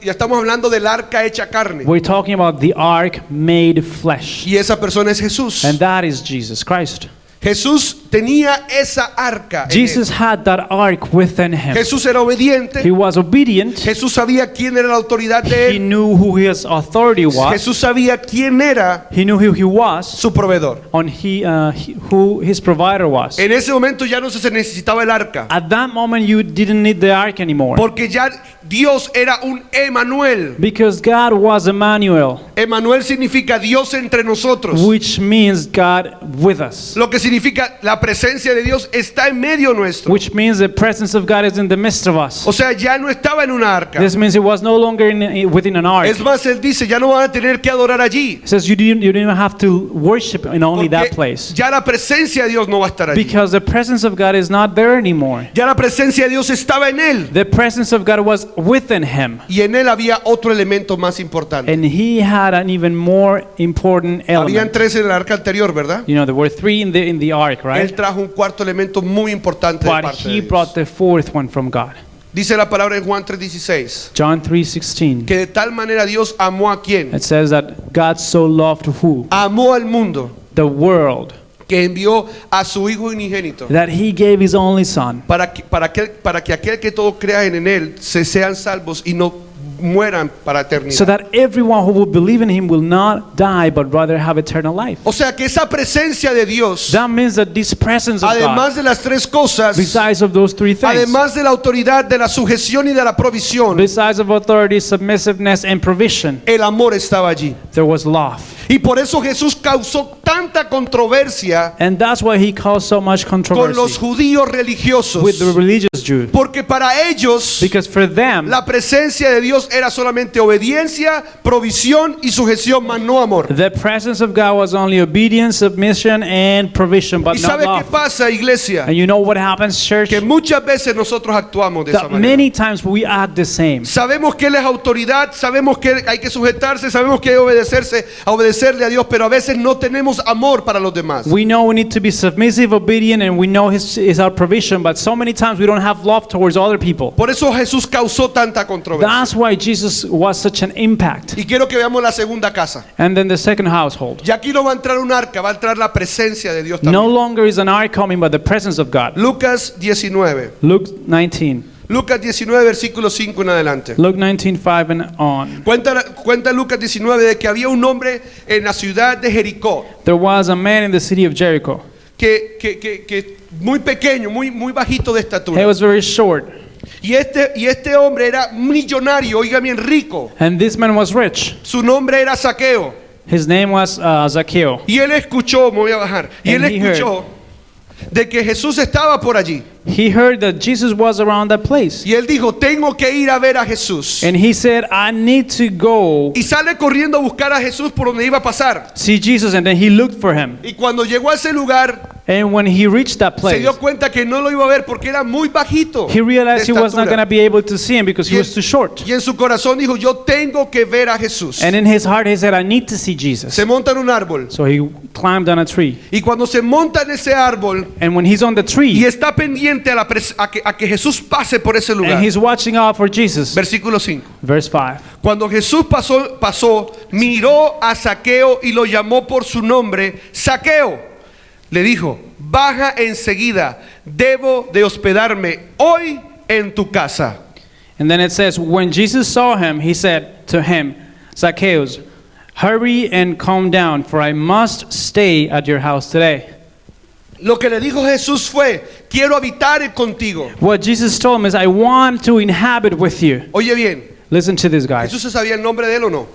ya estamos hablando del arca hecha carne. We're talking about the ark made flesh. Y esa persona es Jesús. And that is Jesus Christ. Jesús tenía esa arca. en Jesus él. had that ark within him. Jesús era obediente. He was obedient. Jesús sabía quién era la autoridad de He él. knew who his authority was. Jesús sabía quién era He knew who he was, su proveedor. who his provider was. En ese momento ya no se necesitaba el arca, At that moment, you didn't need the ark anymore. porque ya Dios era un Emanuel. Because God was Emmanuel, Emanuel significa Dios entre nosotros. which means God with us. Lo que significa la presencia de Dios está en medio nuestro. Which means the presence of God is in the midst of us. O sea, ya no estaba en una arca. This means it was no longer within an ark. Es más, él dice, ya no van a tener que adorar allí, It says you didn't even have to worship in only that porque place. ya la presencia de Dios no va a estar allí. Because the presence of God is not there anymore. Ya la presencia de Dios estaba en él, The presence of God was within him. y en él había otro elemento más importante. And he had an even more important Habían element. 3 en el arca anterior, ¿verdad? You know, there were 3 in the ark, Él right? trajo un cuarto elemento muy importante de But parte he de brought Dios. the 4th one from God. Dice la palabra en Juan 3:16, John 3:16. que de tal manera Dios amó a quién? It says that God so loved who? Amó al mundo, The world, que envió a su Hijo unigénito, that he gave his only son, para que aquel que todo crea en él se sean salvos y no mueran para so eternidad. that everyone who will believe in him will not die but rather have eternal life. O sea que esa presencia de Dios, That means that this presence of God, además de las 3 cosas, besides of those 3 things, además de la autoridad, de la sujeción y de la provisión, besides of authority, submissiveness, and provision, el amor estaba allí. there was love. Y por eso Jesús causó tanta controversia And that's why he caused so much con los controversy judíos religiosos, with the religious Jews. porque para ellos Because for them, la presencia de Dios era solamente obediencia, provisión y sujeción, más no amor. the presence of God was only obedience, submission, and provision, but ¿Y not sabe qué love. pasa, iglesia? And you know what happens, church? Que muchas veces nosotros actuamos de esa That manera. many times we act the same. Sabemos que Él es autoridad, sabemos que hay que sujetarse, sabemos que hay que obedecerle a Dios, pero a veces no tenemos amor para los demás. We know we need to be submissive, obedient, and we know His is our provision, but so many times we don't have love towards other people. Por eso Jesús causó tanta controversia. That's why Jesus was such an impact. Y quiero que veamos la segunda casa. And then the second household. Ya aquí no va a entrar un arca, va a entrar la presencia de Dios No también. longer is an ark coming, but the presence of God. Lucas 19. Luke 19. Lucas 19, versículo 5 en adelante. Luke 19:5 and on. Cuenta Lucas 19 de que había un hombre en la ciudad de Jericó, There was a man in the city of Jericho. que muy pequeño, muy bajito de He estatura. was very short, Y este hombre era millonario, oiga bien, rico. and this man was rich. Su nombre era Zaqueo. His name was Zacchaeus. Y él escuchó, me voy a bajar. Y él And he escuchó de que Jesús estaba por allí. He heard that Jesus was around that place. Y él dijo, tengo que ir a ver a Jesús. And he said, I need to go Y sale corriendo a buscar a Jesús por donde iba a pasar. see Jesus. And then he looked for him. Y cuando llegó a ese lugar, And when he reached that se place, dio cuenta que no lo iba a ver porque era muy bajito he realized de he was not going to estatura. be able to see him because he was too short. Y en su corazón dijo, yo tengo que ver a Jesús. And in his heart, he said, I need to see Jesus. Se monta en un árbol. So he climbed on a tree. Y cuando se monta en ese árbol And when he's on the y tree está pendiente a que Jesús pase por ese lugar. and he's watching out for Jesus, Versículo 5. verse 5. Cuando Jesús pasó, miró a Zaqueo y lo llamó por su nombre. Zaqueo, le dijo, baja enseguida, debo de hospedarme hoy en tu casa. And then it says, when Jesus saw him, he said to him, Zacchaeus, hurry and calm down, for I must stay at your house today. Lo que le dijo Jesús fue, quiero habitar contigo. What Jesus told him is, I want to inhabit with you. Oye bien, Listen to this, guys. ¿Jesús se sabía el nombre de él o no?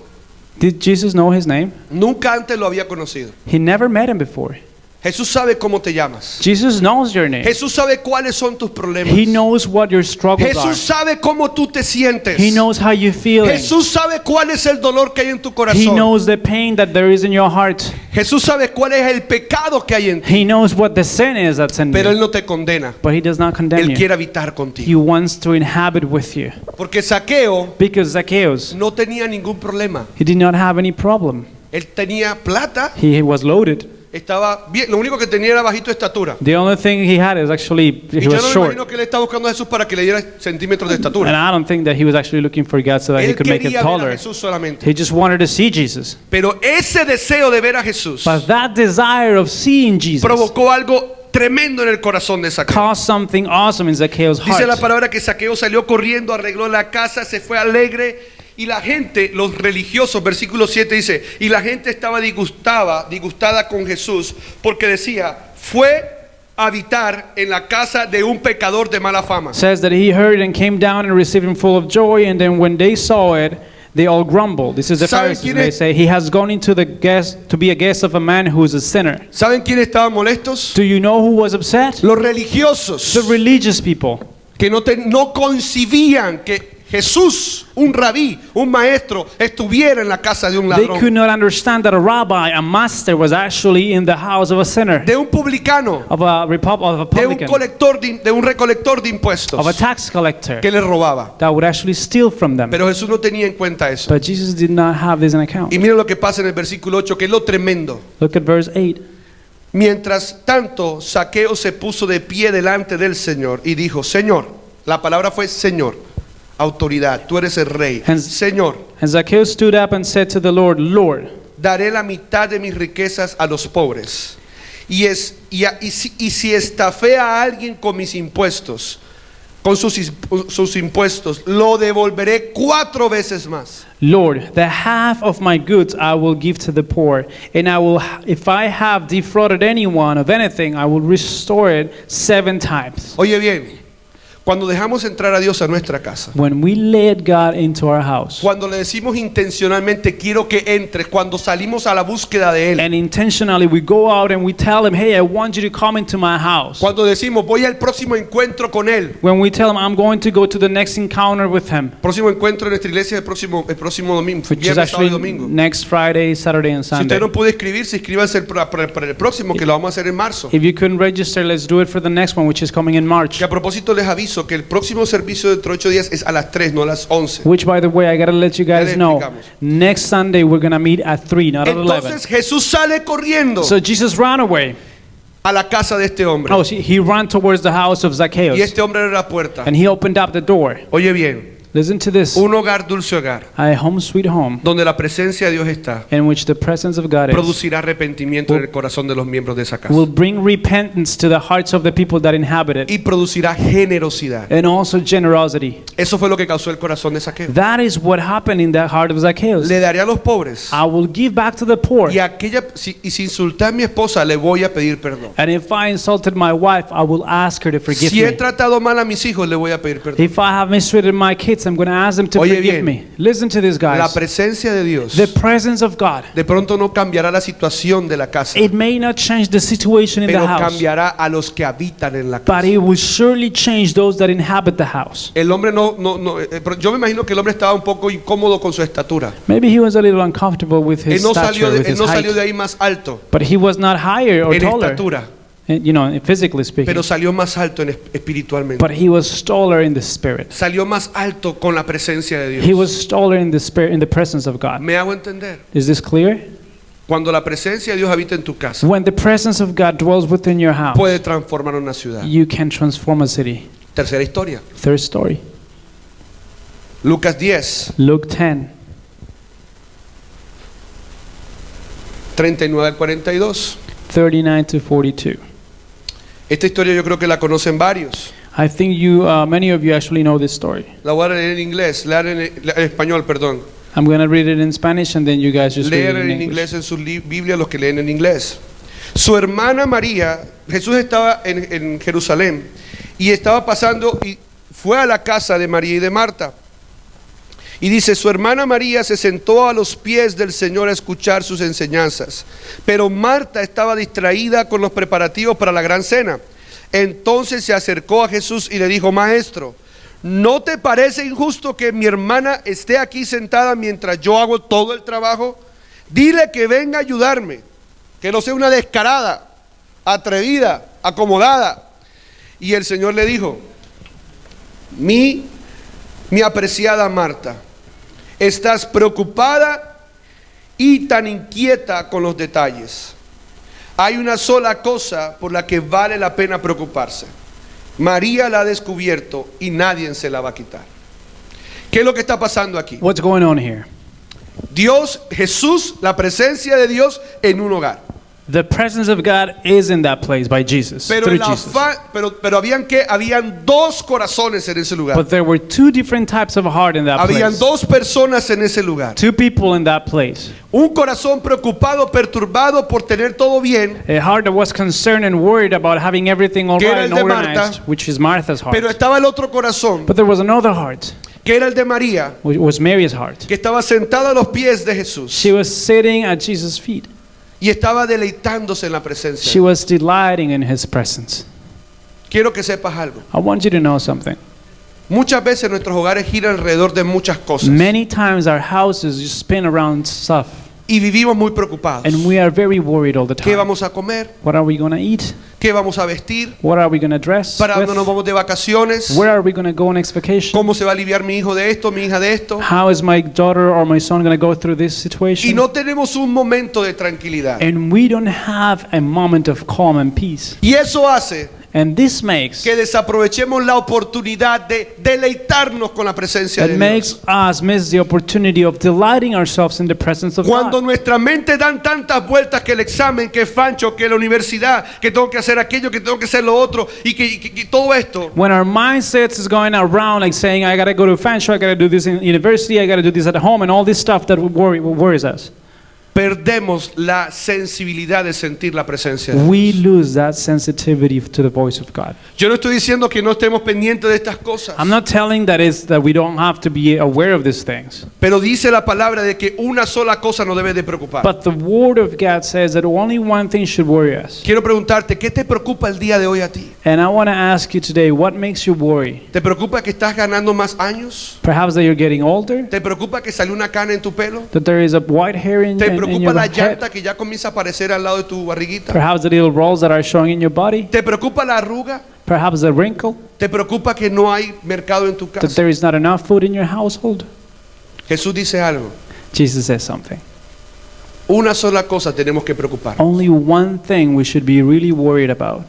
Did Jesus know his name? Nunca antes lo había conocido. He never met him before. Jesús sabe cómo te llamas. Jesus knows your name. Jesús sabe cuáles son tus problemas. He knows what your struggles are. Jesús sabe cómo tú te sientes. He knows how you feel. Jesús sabe cuál es el dolor que hay en tu He corazón. knows the pain that there is in your heart. Jesús sabe cuál es el pecado que hay en ti. He knows what the sin is that's in Pero Él you. no te condena. But he does not condemn Él you. quiere habitar contigo. He wants to inhabit with you. Porque Zaqueo Because Zacchaeus, no tenía ningún problema. he did not have any problem. Él tenía plata, He was loaded. estaba bien. Lo único que tenía era bajito de estatura. The only thing he had is actually Y he yo was no me short. imagino que él estaba buscando a Jesús para que le diera centímetros de And estatura. I don't think that he was actually looking for God so that he Él could make it quería ver a taller. Jesús solamente. He just wanted to see Jesus. Pero ese deseo de ver a Jesús But that desire of seeing Jesus provocó algo tremendo en el corazón de Zaqueo. caused something awesome in Zacchaeus' Dice la heart. palabra que Zaqueo salió corriendo, arregló la casa, se fue alegre. Y la gente, los religiosos, versículo 7 dice, y la gente estaba disgustada con Jesús, porque decía, fue a habitar en la casa de un pecador de mala fama. Says that he heard and came down and received him full of joy, and then when they saw it, they all grumbled. This is the ¿Saben Pharisees. quién They es? say he has gone into the guest to be a guest of a man who is a sinner. ¿Saben quiénes estaban molestos? Do you know who was upset? Los religiosos The religious people. que no concibían que Jesús, un rabí, un maestro, estuviera en la casa de un They could ladrón, not understand that a rabbi, a master, was actually in the house of a sinner, de un publicano, of a de un publican, de un recolector de impuestos of a tax collector que les robaba. that would actually steal from them. Pero Jesús no tenía en cuenta eso. But Jesus did not have this in account. Y mira lo que pasa en el versículo 8, que es lo tremendo. Look at verse 8. Mientras tanto, Zaqueo se puso de pie delante del Señor y dijo, Señor, la palabra fue Señor, autoridad, tú eres el rey. And- Señor, And Zacchaeus stood up and said to the Lord, Lord, daré la mitad de mis riquezas a los pobres. Y si estafé a alguien con mis impuestos, con sus impuestos, lo devolveré 4 veces más. Lord, the half of my goods I will give to the poor, and if I have defrauded anyone of anything, I will restore it 7 times. Oye bien, cuando dejamos entrar a Dios a nuestra casa, When we let God into our house, cuando le decimos intencionalmente quiero que entre, cuando salimos a la búsqueda de Él, and intentionally we go out and we tell him, hey, I want you to come into my house. cuando decimos voy al próximo encuentro con Él, When we tell him, I'm going to go to the next encounter with him, próximo encuentro en nuestra iglesia el próximo domingo, which is viernes, sábado y actually domingo. next Friday, Saturday, and Si Sunday. usted no puede inscribirse, inscríbase para el próximo que lo vamos a hacer en marzo. If you couldn't register, let's do it for the next one, which is coming in March. Que a propósito les aviso que el próximo servicio dentro de 8 días es a las 3, no a las 11. Which, by the way, I gotta let you guys know, next Sunday we're gonna meet at 3, not at 11. Entonces Jesús sale corriendo So Jesus ran away. a la casa de este hombre. Oh, he ran towards the house of Y Zacchaeus, este hombre abre la puerta. and he opened up the door. Oye bien, Listen to this: un hogar, dulce hogar, a home sweet home, donde la presencia de Dios está, in which the presence of God is, producirá arrepentimiento en el corazón de los miembros de esa casa. will bring repentance to the hearts of the people that inhabit it, Y producirá generosidad. and also generosity. Eso fue lo que causó el corazón de Zaqueo. That is what happened in the heart of Zacchaeus. Le daré a los pobres. I will give back to the poor, Y si insulté a mi esposa, le voy a pedir perdón. and if I insulted my wife, I will ask her to forgive Si he me. tratado mal a mis hijos, le voy a pedir perdón. If I have mistreated my kids, I'm going to ask them to Oye forgive bien. me. Listen to this, La guys. presencia de Dios The presence of God, de pronto no cambiará la situación de la casa, it may not change the situation in the pero house, cambiará a los que habitan en la but casa. it will surely change those that inhabit the house. El hombre pero yo me imagino que el hombre estaba un poco incómodo con su estatura. Maybe he was a little uncomfortable with his Él no stature, with él his no salió de height, ahí más alto but he was not higher or en taller estatura. physically speaking. pero salió más alto espiritualmente. But he was taller in the spirit. Salió más alto con la presencia de He Dios. was taller in the spirit, in the presence of God. ¿Me hago entender? Is this clear? Cuando la presencia de Dios habita en tu casa, When the presence of God dwells within your house, puede transformar una ciudad. you can transform a city. Tercera historia. Third story. Lucas 10, Luke 10, 39 al 42. 39 to 42. Esta historia yo creo que la conocen varios. I think many of you actually know this story. La voy a leer en inglés, leer en español, perdón. I'm going to read it in Spanish and then you guys just read it Leer in en English. inglés en sus Biblias los que leen en inglés. Su hermana María, Jesús estaba en Jerusalén y estaba pasando y fue a la casa de María y de Marta. Y dice, su hermana María se sentó a los pies del Señor a escuchar sus enseñanzas, pero Marta estaba distraída con los preparativos para la gran cena. Entonces se acercó a Jesús y le dijo, Maestro, ¿no te parece injusto que mi hermana esté aquí sentada mientras yo hago todo el trabajo? Dile que venga a ayudarme, que no sea una descarada, atrevida, acomodada. Y el Señor le dijo, mi apreciada Marta, estás preocupada y tan inquieta con los detalles. Hay una sola cosa por la que vale la pena preocuparse. María la ha descubierto y nadie se la va a quitar. ¿Qué es lo que está pasando aquí? What's going on here? Dios, Jesús, la presencia de Dios en un hogar. The presence of God is in that place by Jesus, Pero, through Jesus. pero habían dos corazones en ese lugar. But there were two different types of heart in that Habían place. dos personas en ese lugar. Two people in that place. Un corazón preocupado, perturbado por tener todo bien, A heart that was concerned and worried about having everything all Que era right and el de Marta. organized, which is Martha's heart. pero estaba el otro corazón, But there was another heart, que era el de María, which was Mary's heart. que estaba sentada a los pies de Jesús She was sitting at Jesus' feet. y estaba deleitándose en la presencia. She was delighting in his presence. Quiero que sepas algo. I want you to know something. Muchas veces nuestros hogares giran alrededor de muchas cosas Many times our houses just spin around stuff, y vivimos muy preocupados. and we are very worried all the ¿Qué time. vamos a comer? What are we going to eat? ¿Qué vamos a vestir? What are we going to dress ¿Para dónde nos with? vamos de vacaciones? Where are we going to go next vacation? ¿Cómo se va a aliviar mi hijo de esto, mi hija de esto? How is my daughter or my son going to go through this Y situation? no tenemos un momento de tranquilidad. And we don't have a moment of calm and peace. Y eso hace And this makes que desaprovechemos la oportunidad de deleitarnos con la presencia It de makes Dios. us miss the opportunity of delighting ourselves in the presence of Cuando God. nuestra mente dan tantas vueltas que el examen, que Fancho, que la universidad, que tengo que hacer aquello, que tengo que hacer lo otro y que todo esto, When our mindset is going around like saying, I gotta go to Fanshawe, I gotta do this in university, I gotta do this at home, and all this stuff that worries us, perdemos la sensibilidad de sentir la presencia de Dios. we lose that sensitivity to the voice of God. Yo no estoy diciendo que no estemos pendientes de estas cosas, I'm not telling that we don't have to be aware of these things, pero dice la palabra de que una sola cosa nos debe de preocupar. but the Word of God says that only one thing should worry us. Quiero preguntarte, ¿qué te preocupa el día de hoy a ti? And I want to ask you today, what makes you worry? ¿Te preocupa que estás ganando más años? Perhaps that you're getting older, ¿Te preocupa que salió una cana en tu pelo? that there is a white hair in ¿Te your preocupa la head, llanta que ya comienza a aparecer al lado de tu barriguita? perhaps the little rolls that are showing in your body, ¿Te preocupa la arruga? perhaps the wrinkle, ¿Te preocupa que no hay mercado en tu that casa? there is not enough food in your household? Jesús dice algo. Jesus says something. Una sola cosa tenemos que preocupar. Only one thing we should be really worried about.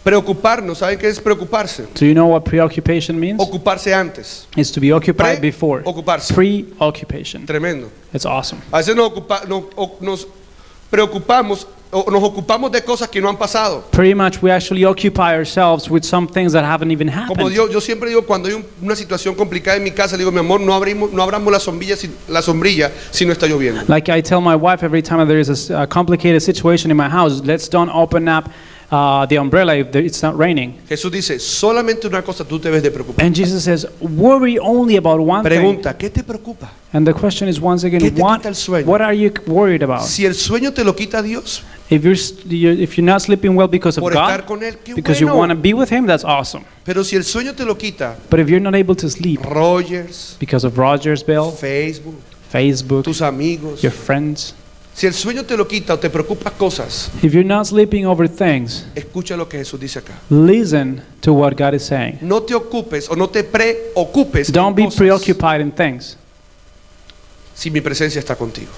Preocuparnos, ¿saben qué es preocuparse? Do you know what preoccupation means? Ocuparse antes. It's to be occupied before. Ocuparse. Preoccupation. Tremendo. It's awesome. A veces nos preocupamos o nos ocupamos de cosas que no han pasado. Pretty much we actually occupy ourselves with some things that haven't even Como happened. yo siempre digo, cuando hay una situación complicada en mi casa, le digo, mi amor, no abramos la sombrilla si no está lloviendo. Like I tell my wife every time there is a complicated situation in my house, let's don't open up the umbrella if it's not raining. Jesús dice, solamente una cosa tú debes de preocupar. And Jesus says, worry only about one thing. Pregunta, ¿qué te preocupa? And the question is once again, ¿Qué te quita el sueño? what are you worried about? Si el sueño te lo quita Dios If you're not sleeping well because of por estar God, con Él, qué because you bueno. want to be with Him, that's awesome. Pero si el sueño te lo quita But if you're not able to sleep Rogers, because of Rogers Bill, Facebook, Facebook, tus amigos, your friends, Si el sueño te lo quita o te preocupas cosas, If you're not sleeping over things, escucha lo que Jesús dice acá. listen to what God is saying. No te ocupes o no te preocupes Don't en be cosas preoccupied in things si mi presencia está contigo.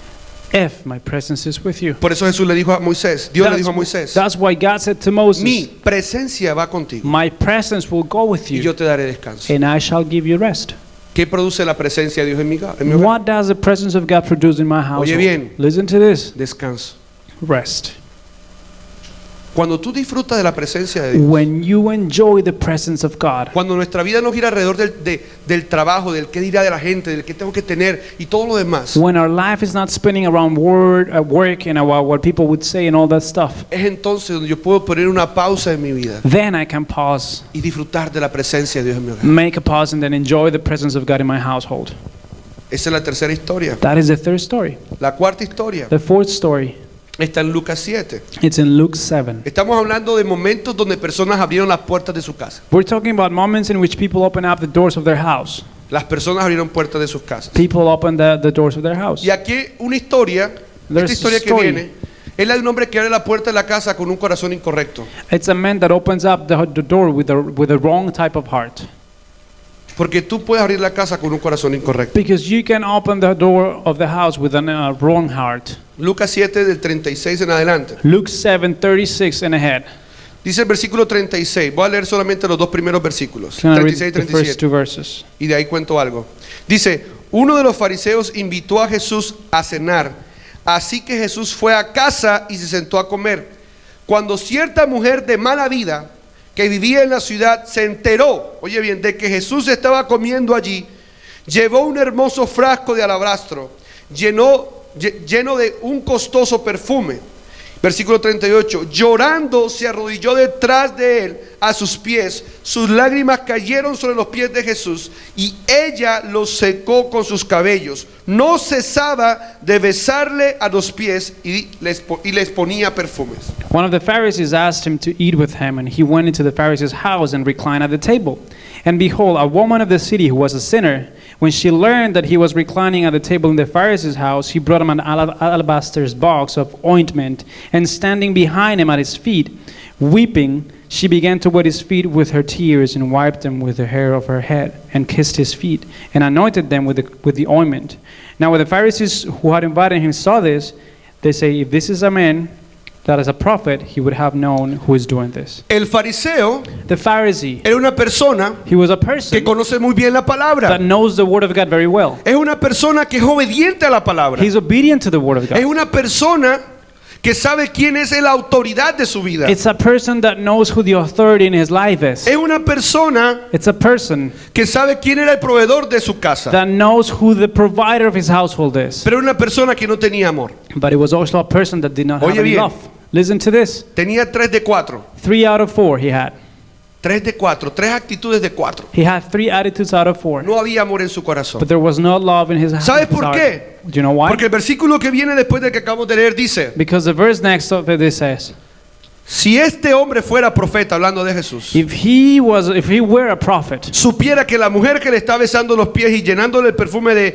if my presence is with you. Por eso Jesús le dijo a Moisés, Dios le dijo a Moisés, That's why God said to mi Moses, presencia va contigo my presence will go with y you, yo te daré descanso. and I shall give you rest. ¿Qué produce la presencia de Dios en mi hogar? What does the presence of God produce in my household? bien. Listen to this. Descanso. Rest. Cuando tú disfrutas de la presencia de Dios, When you enjoy the presence of God, cuando nuestra vida no gira alrededor del trabajo, del qué dirá de la gente, del qué tengo que tener y todo lo demás, when our life is not spinning around work and about what people would say and all that stuff, es entonces donde yo puedo poner una pausa en mi vida then I can pause, y disfrutar de la presencia de Dios en mi hogar. make a pause, and then enjoy the presence of God in my household. Esa es la tercera historia. That is the third story. La cuarta historia The fourth story, está en Lucas 7. it's in Luke 7. Estamos hablando de momentos donde personas abrieron las puertas de su casa. We're talking about moments in which people open up the doors of their house. Las personas abrieron puertas de sus casas. People open the doors of their house. Y aquí una historia, There's esta historia a que story. viene, es la de un hombre que abre la puerta de la casa con un corazón incorrecto. It's a man that opens up the door with the wrong type of heart. Porque tú puedes abrir la casa con un corazón incorrecto. Because you can open the door of the house with a wrong heart. Lucas 7 del 36 en adelante. Luke 7:36 and ahead. Dice el versículo 36. Voy a leer solamente los dos primeros versículos. Can I read 36 y the first 37. two verses? Y de ahí cuento algo. Dice, uno de los fariseos invitó a Jesús a cenar. Así que Jesús fue a casa y se sentó a comer. Cuando cierta mujer de mala vida que vivía en la ciudad se enteró, oye bien, de que Jesús estaba comiendo allí, llevó un hermoso frasco de alabastro lleno de un costoso perfume. Versículo 38, llorando se arrodilló detrás de él a sus pies, sus lágrimas cayeron sobre los pies de Jesús y ella los secó con sus cabellos. No cesaba de besarle a los pies y les ponía perfumes. One of the Pharisees asked him to eat with him, and he went into the Pharisee's house and reclined at the table. And behold, a woman of the city who was a sinner, when she learned that he was reclining at the table in the Pharisee's house, she brought him an alabaster box of ointment, and standing behind him at his feet, weeping, she began to wet his feet with her tears, and wiped them with the hair of her head, and kissed his feet, and anointed them with the ointment. Now when the Pharisees who had invited him saw this, they say, if this is a man that is a prophet, he would have known who is doing this. El fariseo The Pharisee, era una persona he was a que person conoce muy bien la palabra. that knows the word of God very well. Es una persona que es obediente a la palabra. He's obedient to the word of Es God. una persona que sabe quién es la autoridad de su vida. It's a person that knows who the authority in his life is. Es una persona It's a person que sabe quién era el proveedor de su casa. that knows who the provider of his household is. Pero era una persona que no tenía amor. But it was also a person that did not have Oye any bien. love. Listen to this. Tenía 3 de 4. 3 out of 4 he had. 3 de 4. 3 actitudes de 4. He had 3 attitudes out of 4. No había amor en su corazón. But there was no love in his ¿Sabes por heart. qué? Do you know why? Porque el versículo que viene después del que acabamos de leer dice: Because the verse next of it says, si este hombre fuera profeta, hablando de Jesús, if he were a prophet, supiera que la mujer que le está besando los pies y llenándole el perfume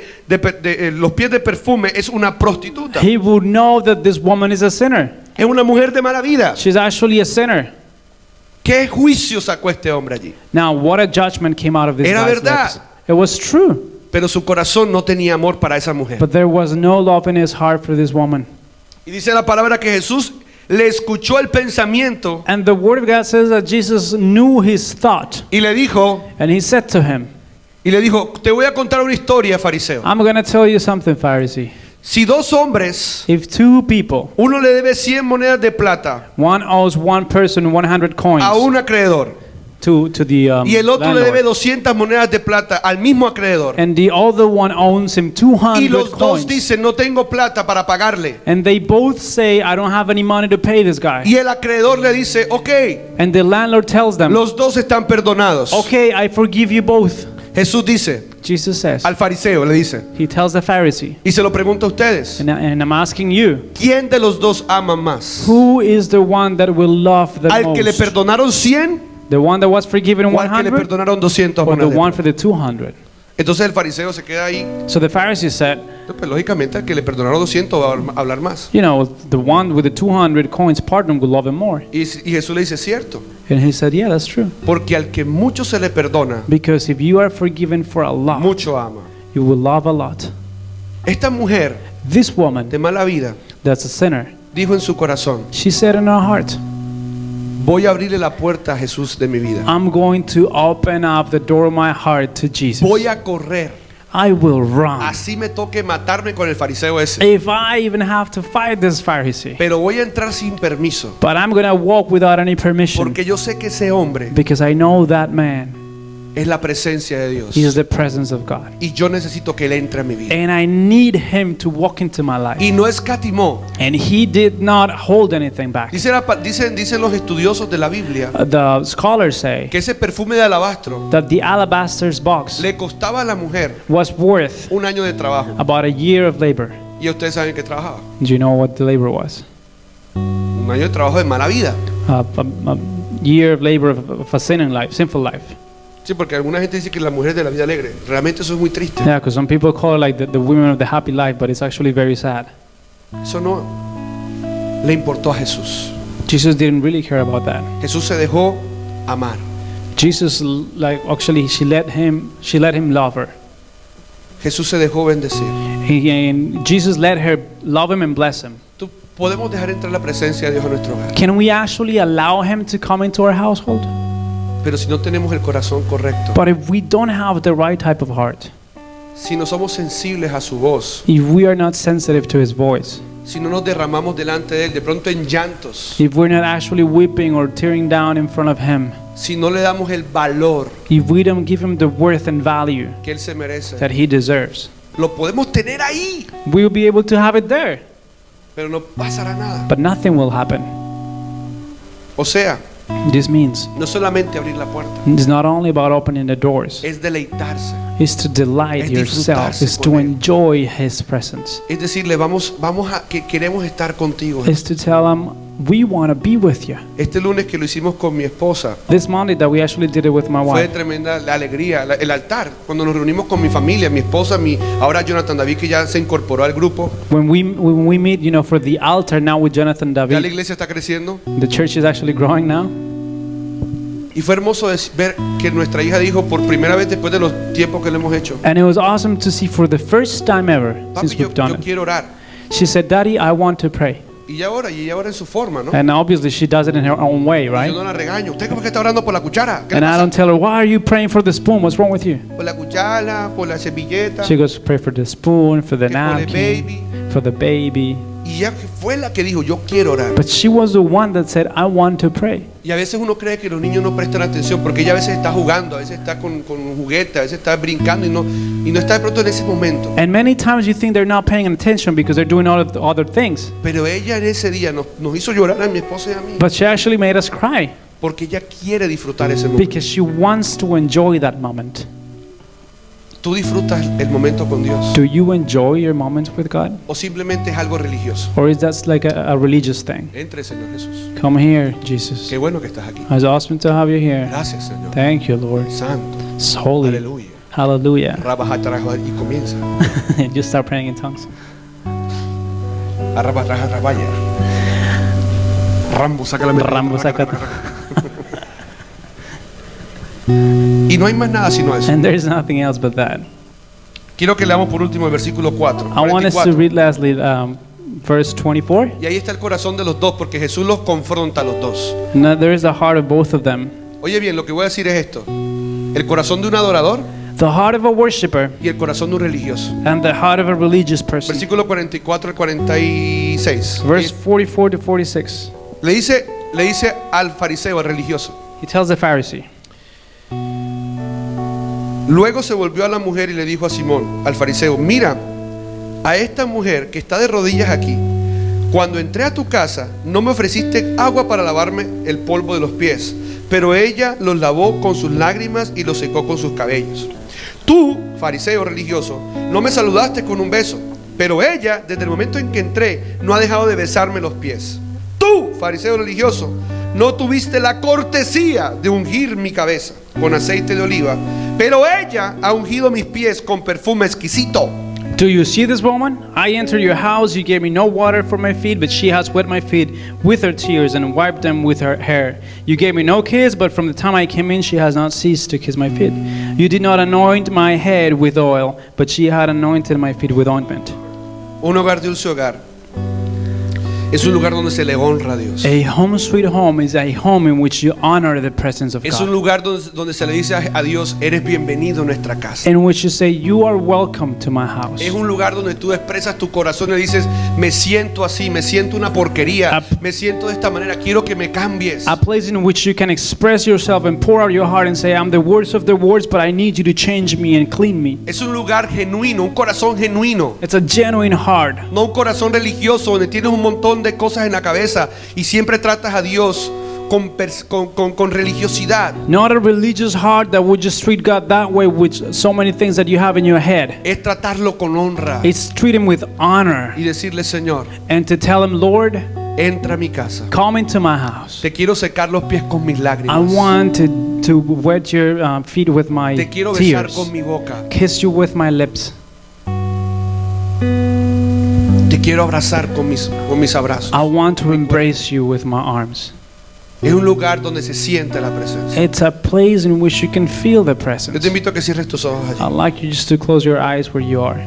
los pies de perfume es una prostituta. he would know that this woman is a sinner. Es una mujer de mala vida. She's actually a sinner. ¿Qué juicio sacó este hombre allí? Now, what a judgment came out of this Era guy's verdad. lips. It was true, Pero su corazón no tenía amor para esa mujer. but there was no love in his heart for this woman. Y dice la palabra que Jesús le escuchó el pensamiento And the word of God says that Jesus knew his thought, y le dijo, and he said to him, te voy a contar una historia, fariseo. I'm going to tell you something, Pharisee. Si 2 hombres, If 2 people, uno le debe 100 monedas de plata one owes one person 100 coins a un acreedor to the y el otro le debe landlord, 200 monedas de plata al mismo acreedor, and the other one owns him y 200 los dos coins, dicen no tengo plata para pagarle, and they both say, I don't have any money to pay this guy, y el acreedor le dice, ok, and the landlord tells them, los dos están perdonados. okay, I forgive you both. Jesús dice Jesus says, al fariseo, le dice, he tells the Pharisee, y se lo pregunto a ustedes, and I'm asking you, ¿quién de los dos ama más? who is the one that will love the ¿Al que le most? perdonaron 100 The one that was forgiven o al que le 100, perdonaron 200 or the monedas? one for the 200? Entonces el fariseo se queda ahí. So the Pharisee said, Pues lógicamente al que le perdonaron 200 va a hablar más. you know, the one with the 200 coins pardon will love him more. Y Jesús le dice, cierto, And he said, yeah, that's true. porque al que mucho se le perdona, Because if you are forgiven for a lot, mucho ama. you will love a lot. Esta mujer This woman, de mala vida that's a sinner, dijo en su corazón, she said in her heart, voy a abrirle la puerta a Jesús de mi vida. I'm going to open up the door of my heart to Jesus. Voy a correr, I will run. así me toque matarme con el fariseo ese. If I even have to fight this Pharisee. Pero voy a entrar sin permiso, But I'm going to walk without any permission. porque yo sé que ese hombre Because I know that man es la presencia de Dios. is the presence of God. Y yo necesito que él entre a mi vida. And I need him to walk into my life. Y no escatimó. And he did not hold anything back. Dicen los estudiosos de la Biblia The scholars say que ese perfume de alabastro that the alabaster's box le costaba a la mujer was worth un año de trabajo. about a year of labor. Y ustedes saben que trabajaba. Do you know what the labor was? Un año de trabajo de mala vida. A year of labor of a sinning life, sinful life. Sí, porque alguna gente dice que la mujer es de la vida alegre. Realmente eso es muy triste. Yeah, because some people call it like the women of the happy life, but it's actually very sad. Eso no le importó a Jesús. Jesus didn't really care about that. Jesús se dejó amar. Jesus, like, actually, she let him love her. Jesús se dejó bendecir. And Jesus let her love him and bless him. Podemos dejar entrar la presencia de Dios a nuestro hogar. Can we actually allow him to come into our household? Pero si no tenemos el corazón correcto, But if we don't have the right type of heart, si no somos sensibles a su voz, if we are not sensitive to his voice, si no nos derramamos delante de él, de pronto en llantos, if we're not actually weeping or tearing down in front of him, si no le damos el valor if we don't give him the worth and value que él se merece, that he deserves, lo podemos tener ahí, we will be able to have it there, pero no pasará nada. but nothing will happen. O sea, This means no solamente abrir la puerta, it's not only about opening the doors, es deleitarse. it's to delight Es yourself, disfrutarse it's to con él. enjoy his presence, Es decirle, vamos a que queremos estar contigo. it's to tell him we want to be with you. Este lunes que lo hicimos con mi esposa, This Monday that we actually did it with my fue de wife, tremenda la alegría, el altar, cuando nos reunimos con mi familia, mi esposa, ahora Jonathan David, que ya se incorporó al grupo. when we meet, you know, for the altar now with Jonathan Ya la David, iglesia está creciendo. the church is actually growing now. Y fue hermoso ver que nuestra hija dijo por primera vez después de los tiempos que le hemos hecho, And it was awesome to see for the first time ever papi, since yo we've done it. quiero orar. She said, Daddy, I want to pray. Y ella ora en su forma, ¿no? And obviously she does it in her own way, Y right? yo no la regaño. ¿Usted cómo que está orando por la cuchara? ¿Qué le And I pasa? don't tell her, why are you praying for the spoon? What's wrong with you? Por la cuchara, por la servilleta, She goes, pray for the spoon, for the que por el napkin, baby. for the baby. Y ella fue la que dijo, yo quiero orar. But she was the one that said, I want to pray. Y a veces uno cree que los niños no prestan atención porque ella a veces está jugando, a veces está con un juguete, a veces está brincando y no está de pronto en ese momento. And many times you think they're not paying attention because they're doing all of the other things. Pero ella en ese día nos hizo llorar a mi esposa y a mí But she actually made us cry porque ella quiere disfrutar ese momento. because she wants to enjoy that moment. ¿Tú disfrutas el momento con Dios? Do you enjoy your moments with God? ¿O simplemente es algo religioso? Or is that like a religious thing? Entre, Señor Jesús. Come here, Jesus. Qué bueno que estás aquí. It's awesome to have you here. Gracias, Señor. Thank you, Lord. Santo. It's holy. Aleluya. Hallelujah. Rabajatarajá, y comienza. Just start praying in tongues. Arrabatarajá. Rambo, saca la Rambo, saca- Y no hay más nada sino eso. And there's nothing else but that. Quiero que leamos por último el versículo 4. I want us to 44. read lastly verse 24. Y ahí está el corazón de los dos, porque Jesús los confronta a los dos. Now, there is the heart of both of them. Oye bien, lo que voy a decir es esto. El corazón de un adorador The heart of a worshiper y el corazón de un religioso. and the heart of a religious person. Versículo 44 al 46. Verse 44 to 46. Le dice al fariseo, al religioso. He tells the Pharisee. Luego se volvió a la mujer y le dijo a Simón, al fariseo, mira, a esta mujer que está de rodillas aquí, cuando entré a tu casa no me ofreciste agua para lavarme el polvo de los pies, pero ella los lavó con sus lágrimas y los secó con sus cabellos. Tú, fariseo religioso, no me saludaste con un beso, pero ella, desde el momento en que entré, no ha dejado de besarme los pies. Tú, fariseo religioso, no tuviste la cortesía de ungir mi cabeza con aceite de oliva, pero ella ha ungido mis pies con perfume exquisito. Do you see this woman? I entered your house, you gave me no water for my feet, but she has wet my feet with her tears and wiped them with her hair. You gave me no kiss, but from the time I came in, she has not ceased to kiss my feet. You did not anoint my head with oil, but she had anointed my feet with ointment. Un hogar dulce hogar es un lugar donde se le honra a Dios. A home sweet home is a home in which you honor the presence of Es un God. lugar donde se le dice a Dios, eres bienvenido a nuestra casa. In which you say, you are welcome to my house. Es un lugar donde tú expresas tu corazón y dices, me siento así, me siento una porquería, me siento de esta manera, quiero que me cambies. A place in which you can express yourself and pour out your heart and say, I'm the worst of the worst, but I need you to change me and clean me. Es un lugar genuino, un corazón genuino. It's a genuine heart. No un corazón religioso donde tienes un montón de cosas en la cabeza y siempre tratas a Dios con religiosidad. Not a religious heart that would just treat God that way with so many things that you have in your head. Es tratarlo con honra It's treat him with honor y decirle, Señor, and to tell him, Lord, entra a mi casa. come into my house. Te quiero secar los pies con mis I lágrimas. want to wet your feet with my Te quiero besar tears. con mi boca. Kiss you with my lips. Te quiero abrazar con mis abrazos. I want to embrace you with my arms. Es un lugar donde se siente la presencia. It's a place in which you can feel the Yo presence. te invito a que cierres tus ojos allí. I'd like you just to close your eyes where you are.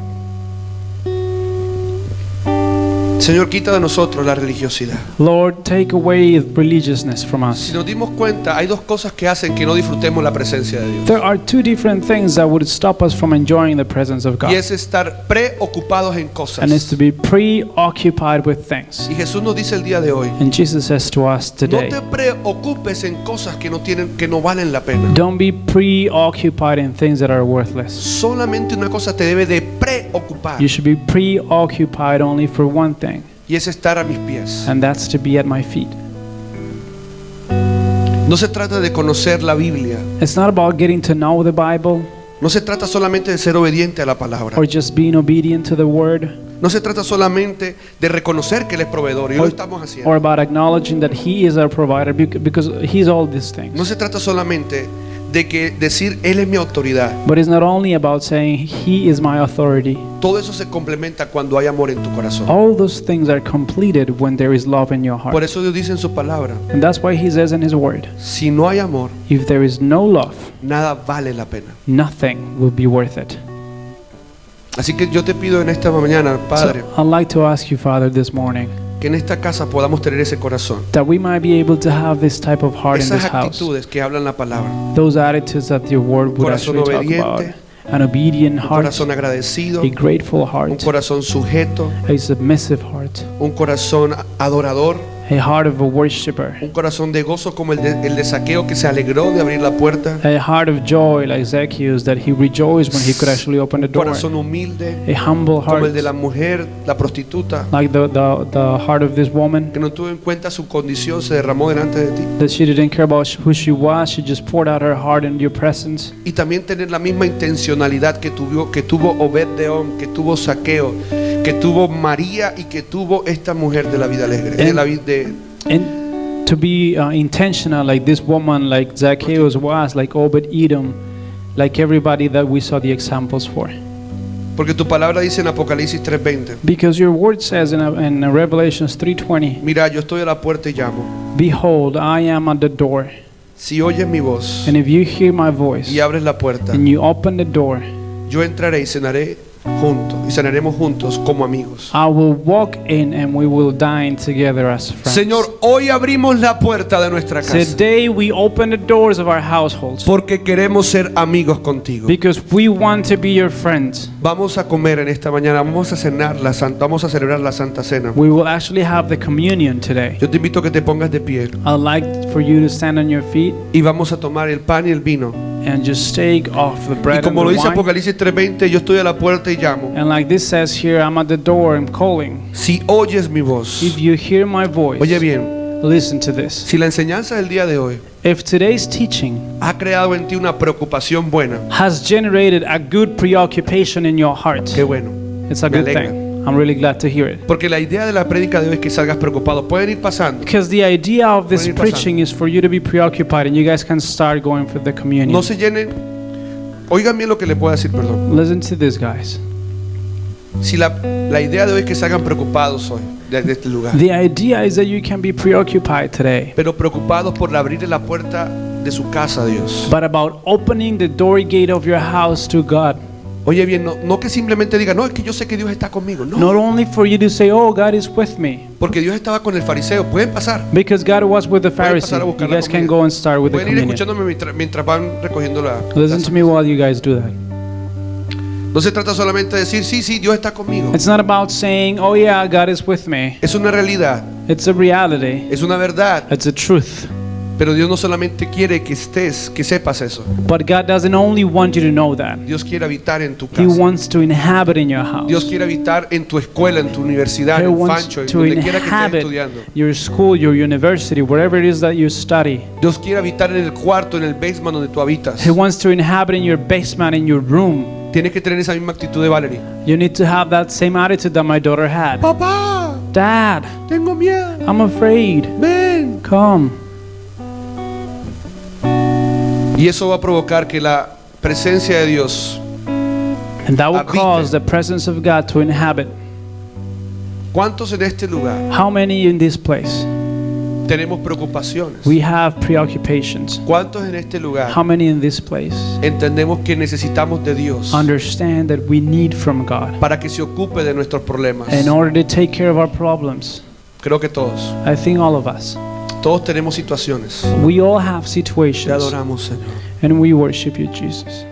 Señor, quita de nosotros la religiosidad. Lord, take away religiousness from Si us. nos dimos cuenta, hay dos cosas que hacen que no disfrutemos la presencia de Dios. There are two different things that would stop us from enjoying the presence of Y God. es estar preocupados en cosas. And it's to be preoccupied with things. Y Jesús nos dice el día de hoy, And Jesus says to us no today, te preocupes en cosas que no valen la pena. don't be preoccupied in things that are worthless. Solamente una cosa te debe de preocupar, You should be preoccupied only for one thing, y es estar a mis pies. and that's to be at my feet. No se trata de conocer la Biblia. It's not about getting to know the Bible No se trata solamente de ser obediente a la palabra. or just being obedient to the word No se trata solamente de reconocer que Él es proveedor, y lo estamos haciendo. or about acknowledging that He is our provider because He's all these No things. se trata solamente de que decir Él es mi autoridad. But it's not only about saying He is my authority. Todo eso se complementa cuando hay amor en tu corazón. All those things are completed when there is love in your Por heart. eso Dios dice en su palabra, And that's why He says in His word, si no hay amor, if there is no love, nada vale la pena. nothing will be worth it. Así que yo te pido en esta mañana, Padre, So I'd like to ask you, Father, this morning, que en esta casa podamos tener ese corazón, that we might be able to have this type of heart in esas this house. actitudes que hablan la palabra, Those attitudes that your word would Corazón actually talk about. obediente, An obedient un heart, corazón agradecido, a grateful un heart, corazón sujeto, a submissive heart, un corazón adorador, a heart of a worshiper, un corazón de gozo como el de Zaqueo, que se alegró de abrir la puerta, a heart of joy like Zacchaeus, that he rejoiced when he could actually open the un door, corazón humilde a humble como el heart de la mujer, la prostituta, like the heart of this woman, que no tuvo en cuenta su condición, se derramó delante de ti. that she didn't care about who she was, she just poured out her heart in your presence. Y también tener la misma intencionalidad que tuvo Obed-Edom, que tuvo Zaqueo, que tuvo María y que tuvo esta mujer de la vida alegre, And to be intentional like this woman, like Zacchaeus was, like Obed-Edom, like everybody that we saw the examples for. porque tu palabra dice en Apocalipsis 3:20, Because your word says in Revelations 3:20, mira, yo estoy a la puerta y llamo. behold, I am at the door, Si oyes mi voz and if you hear my voice, y abres la puerta, and you open the door, yo entraré y cenaremos juntos como amigos. I will walk in and we will dine together as friends. Señor, hoy abrimos la puerta de nuestra casa Today we open the doors of our households porque queremos ser amigos contigo. because we want to be your friends. Vamos a comer en esta mañana, vamos a celebrar la Santa Cena. We will actually have the communion today. Yo te invito a que te pongas de pie I'd like for you to stand on your feet y vamos a tomar el pan y el vino. and just take off the Y bread and como lo the dice wine. Apocalipsis 3:20, yo estoy a la puerta y llamo. And like this says here, I'm at the door, I'm calling. Si oyes mi voz, If you hear my voice, oye bien, listen to this. si la enseñanza del día de hoy If today's teaching ha creado en ti una preocupación buena, has generated a good preoccupation in your heart, qué bueno. it's a Me good alegra. thing. I'm really glad to hear it. Porque la idea de la prédica de hoy es que salgas preocupado. Pueden ir pasando. Because the idea of this Pueden ir pasando. preaching is for you to be preoccupied and you guys can start going for the communion. No se llenen Oigan bien lo que le puedo decir, perdón. Listen to this, guys. Si la idea de hoy es que se hagan preocupados hoy de este lugar, The idea is that you can be preoccupied today, pero preocupados por abrirle la puerta de su casa a Dios. but about opening the door gate of your house to God. Oye bien, no que simplemente diga, no, es que yo sé que Dios está conmigo. Not No, only for you to say, oh, God is with me, porque Dios estaba con el fariseo. Pueden pasar. because God was with the Pueden Pharisee. pasar a You buscar la guys can comida. go and start with the Pueden ir communion. escuchándome mientras van recogiendo la Listen to me while you guys do that. No se trata solamente de decir, sí, Dios está conmigo. It's not about saying, oh yeah, God is with me. Es una realidad, It's a reality. es una verdad. It's a truth. Pero Dios no solamente quiere que sepas eso. But God doesn't only want you to know that. Dios quiere habitar en tu He casa. wants to inhabit in your house. Dios quiere habitar en tu escuela, en tu universidad, He en wants Fancho, en to donde quiera que estés inhabit estudiando. your school, your university, wherever it is that you study. Dios quiere habitar en el cuarto, en el basement donde tú habitas. He wants to inhabit in your basement, in your room. Tienes que tener esa misma actitud de Valerie. You need to have that same attitude that my daughter had. Papá, Dad, tengo miedo. I'm afraid. Ven. Come. Y eso va a provocar que la presencia de Dios. And that will Habite. cause the presence of God to inhabit. ¿Cuántos en este lugar How many in this place? tenemos preocupaciones? We have preoccupations. ¿Cuántos en este lugar How many in this place entendemos que necesitamos de Dios understand that we need from God para que se ocupe de nuestros problemas? in order to take care of our problems? Creo que todos. I think all of us. Todos tenemos situaciones. We all have Te situations, adoramos, Señor. and we worship you, Jesus.